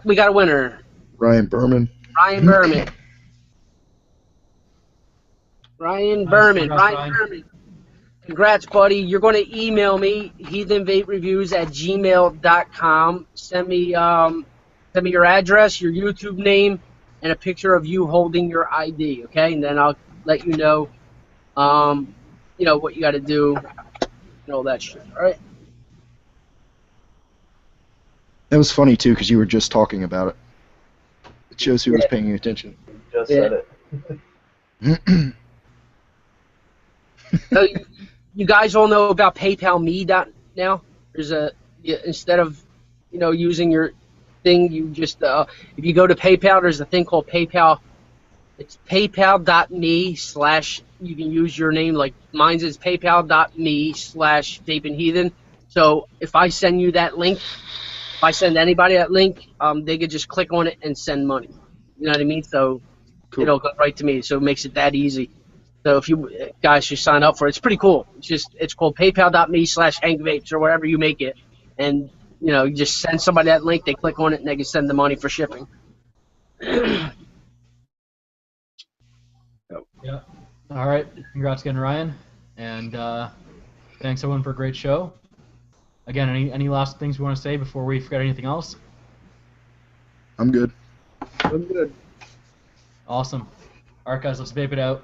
We got a winner. Ryan Berman. Ryan Berman. Ryan Berman. Congrats, Ryan Ryan. Berman. Congrats, buddy. You're going to email me, heathenvapereviews@gmail.com. Send me your address, your YouTube name, and a picture of you holding your ID, okay? And then I'll let you know, what you got to do and all that shit, all right? That was funny too, because you were just talking about it. It shows who was paying attention. Just Yeah. said it. So you guys all know about PayPal Me now. There's instead of using your thing, you just if you go to PayPal, there's a thing called PayPal. It's paypal.me/ you can use your name, like mine's is paypal.me/ Vaping Heathen. So if I send you that link, if I send anybody that link, they could just click on it and send money. You know what I mean? So Cool. it'll go right to me. So it makes it that easy. So if you guys should sign up for it, it's pretty cool. It's called paypal.me/ Hank Vapes or wherever you make it, and you just send somebody that link. They click on it and they can send the money for shipping. Yeah. All right. Congrats again, Ryan. And thanks everyone for a great show. Again, any last things we want to say before we forget anything else? I'm good. I'm good. Awesome. All right, guys, let's vape it out.